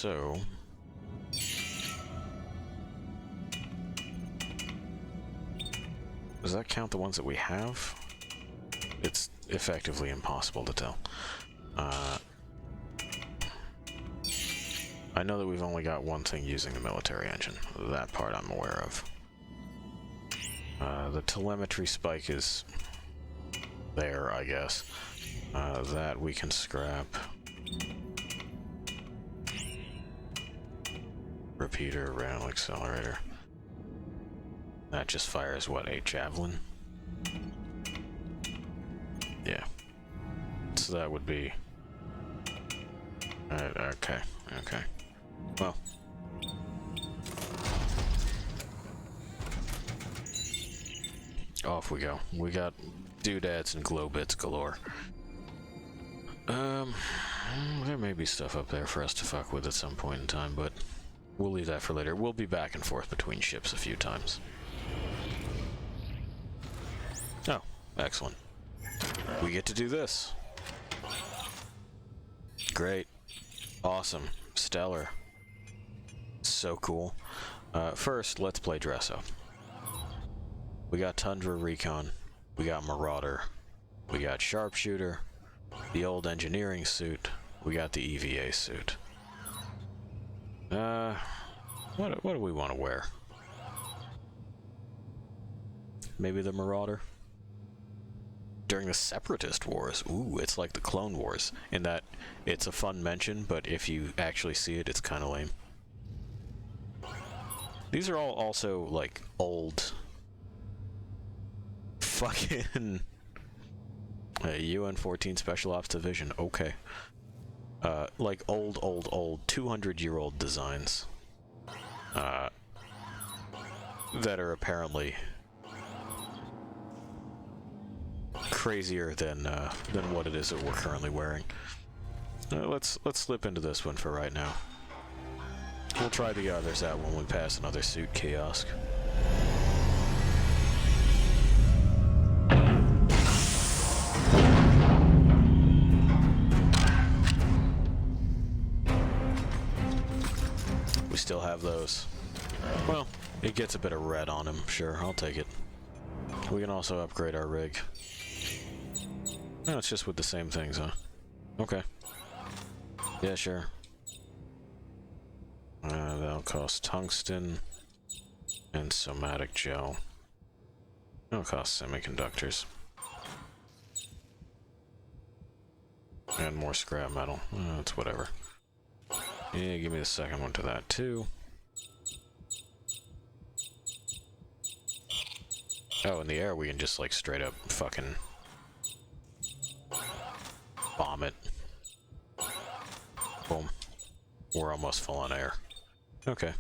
A: So... does that count the ones that we have? It's effectively impossible to tell. I know that we've only got one thing using the military engine. That part I'm aware of. The telemetry spike is there, I guess. That we can scrap. Repeater, rail accelerator. That just fires, what, a javelin? Yeah. So that would be... okay, okay. Well. Off we go. We got doodads and glow bits galore. There may be stuff up there for us to fuck with at some point in time, but we'll leave that for later. We'll be back and forth between ships a few times. Oh, excellent. We get to do this. Great. Awesome. Stellar. So cool. First, let's play dress up. We got Tundra Recon. We got Marauder. We got Sharpshooter. The old engineering suit. We got the EVA suit. What do we want to wear? Maybe the Marauder? During the Separatist Wars. Ooh, it's like the Clone Wars, in that it's a fun mention, but if you actually see it, it's kind of lame. These are all also, like, old... fucking... UN-14 Special Ops Division, okay. Like, old 200-year-old designs. That are apparently... crazier than what it is that we're currently wearing. Let's slip into this one for right now. We'll try the others out when we pass another suit kiosk. We still have those. Well, it gets a bit of red on him. Sure, I'll take it. We can also upgrade our rig. No, it's just with the same things, huh? Okay. Yeah, sure. That'll cost tungsten and somatic gel. That'll cost semiconductors. And more scrap metal. It's whatever. Yeah, give me the second one to that, too. Oh, in the air we can just, like, straight up fucking... bomb it. Boom. We're almost full on air. Okay.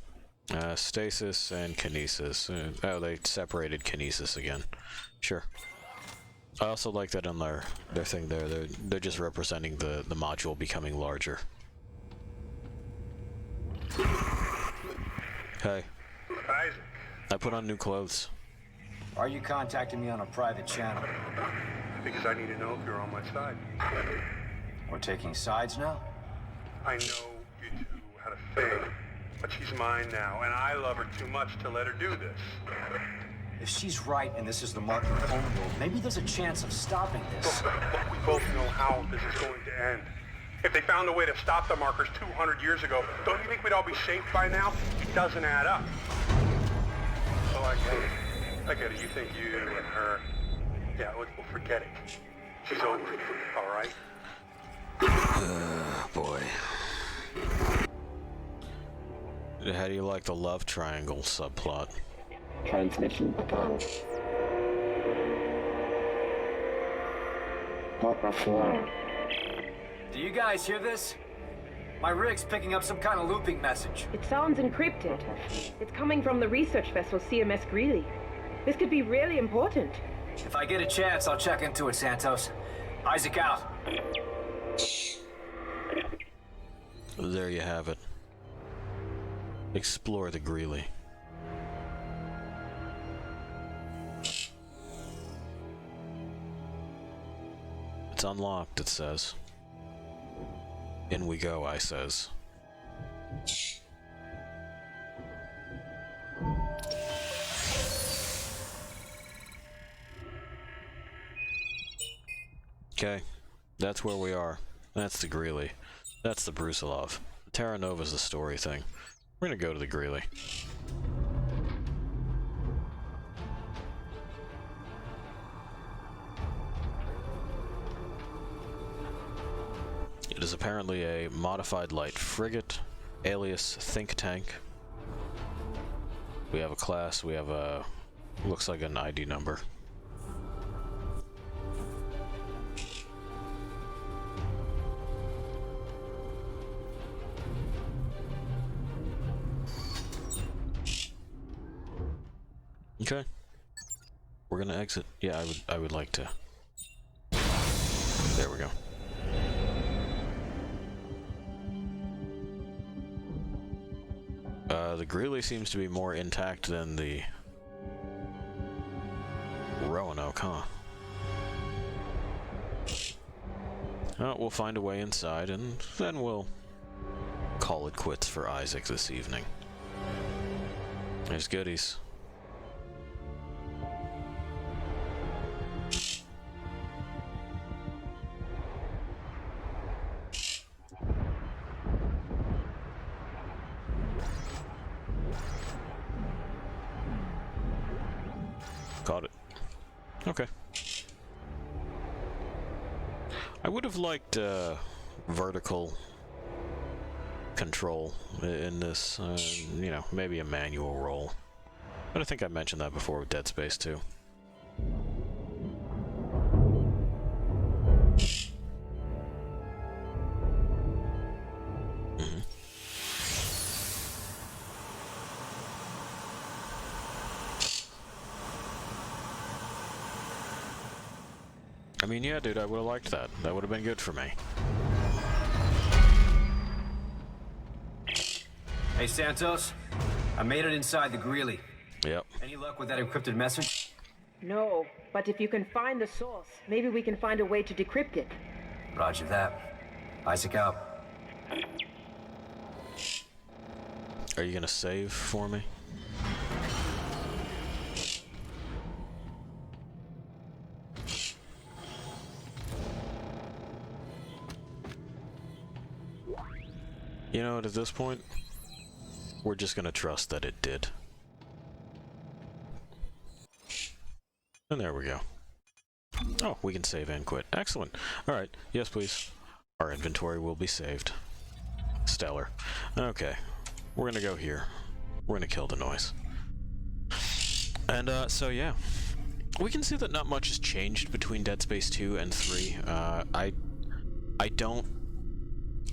A: Stasis and kinesis. Oh, they separated kinesis again. Sure. I also like that on their thing there. They're just representing the module becoming larger. Hey.
H: Isaac.
A: I put on new clothes.
N: Why are you contacting me on a private channel?
H: Because I need to know if you're on my side.
N: We're taking sides now?
H: I know you two had a thing, but she's mine now, and I love her too much to let her do this.
N: If she's right and this is the Marker homeworld, maybe there's a chance of stopping this.
H: Look, we both know how this is going to end. If they found a way to stop the Markers 200 years ago, don't you think we'd all be safe by now? It doesn't add up. So I get it. You think you and her... yeah, we'll forget it. She's over, all right?
A: Boy. How do you like the love triangle subplot?
P: Transmission begun. Papa 4.
N: Do you guys hear this? My rig's picking up some kind of looping message.
K: It sounds encrypted. It's coming from the research vessel CMS Greeley. This could be really important.
N: If I get a chance, I'll check into it, Santos. Isaac out.
A: There you have it. Explore the Greeley. It's unlocked, it says. In we go, I says. Okay, that's where we are. That's the Greeley. That's the Brusilov. Terra Nova's the story thing. We're gonna go to the Greeley. It is apparently a modified light frigate, alias think tank. We have a class, we have a... looks like an ID number. Okay. We're gonna exit. Yeah, I would like to. There we go. The Greeley seems to be more intact than the Roanoke, huh? We'll find a way inside, and then we'll call it quits for Isaac this evening. There's goodies. Caught it. Okay. I would have liked vertical control in this, you know, maybe a manual roll. But I think I mentioned that before with Dead Space 2. I mean, yeah, dude, I would have liked that. That would have been good for me.
S: Hey, Santos. I made it inside the Greeley.
A: Yep.
S: Any luck with that encrypted message?
K: No, but if you can find the source, maybe we can find a way to decrypt it.
S: Roger that. Isaac out.
A: Are you gonna save for me? You know what, at this point, we're just gonna trust that it did. And there we go. Oh, we can save and quit. Excellent. Alright, yes please. Our inventory will be saved. Stellar. Okay, we're gonna go here. We're gonna kill the noise. And, so yeah. We can see that not much has changed between Dead Space 2 and 3. I don't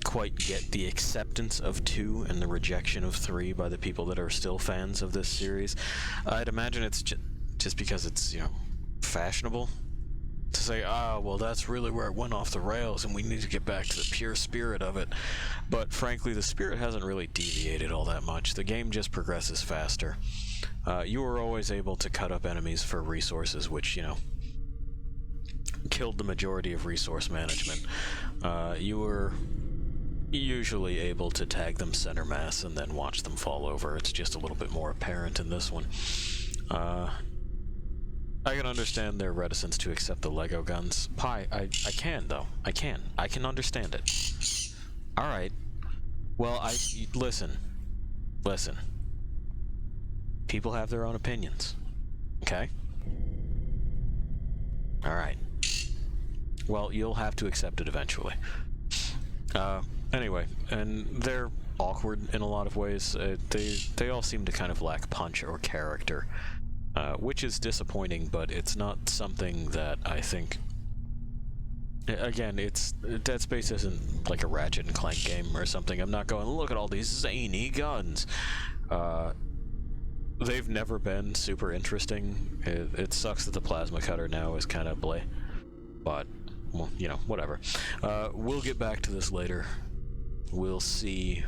A: quite get the acceptance of 2 and the rejection of 3 by the people that are still fans of this series. I'd imagine it's just because it's, you know, fashionable to say, ah, well, that's really where it went off the rails and we need to get back to the pure spirit of it. But frankly, the spirit hasn't really deviated all that much. The game just progresses faster. You were always able to cut up enemies for resources, which, you know, killed the majority of resource management. You were usually able to tag them center mass and then watch them fall over. It's just a little bit more apparent in this one. I can understand their reticence to accept the Lego guns. I can, though. I can understand it. Alright. Well, listen. Listen. People have their own opinions. Okay? Alright. Well, you'll have to accept it eventually. Anyway, and they're awkward in a lot of ways. They all seem to kind of lack punch or character, which is disappointing, but it's not something that I think... Again, Dead Space isn't like a Ratchet and Clank game or something. I'm not going, look at all these zany guns. They've never been super interesting. It sucks that the plasma cutter now is kind of bleh, but, well, you know, whatever. We'll get back to this later. We'll see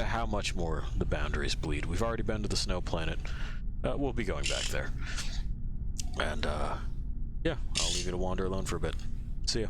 A: how much more the boundaries bleed. We've already been to the snow planet. We'll be going back there. And, yeah, I'll leave you to wander alone for a bit. See ya.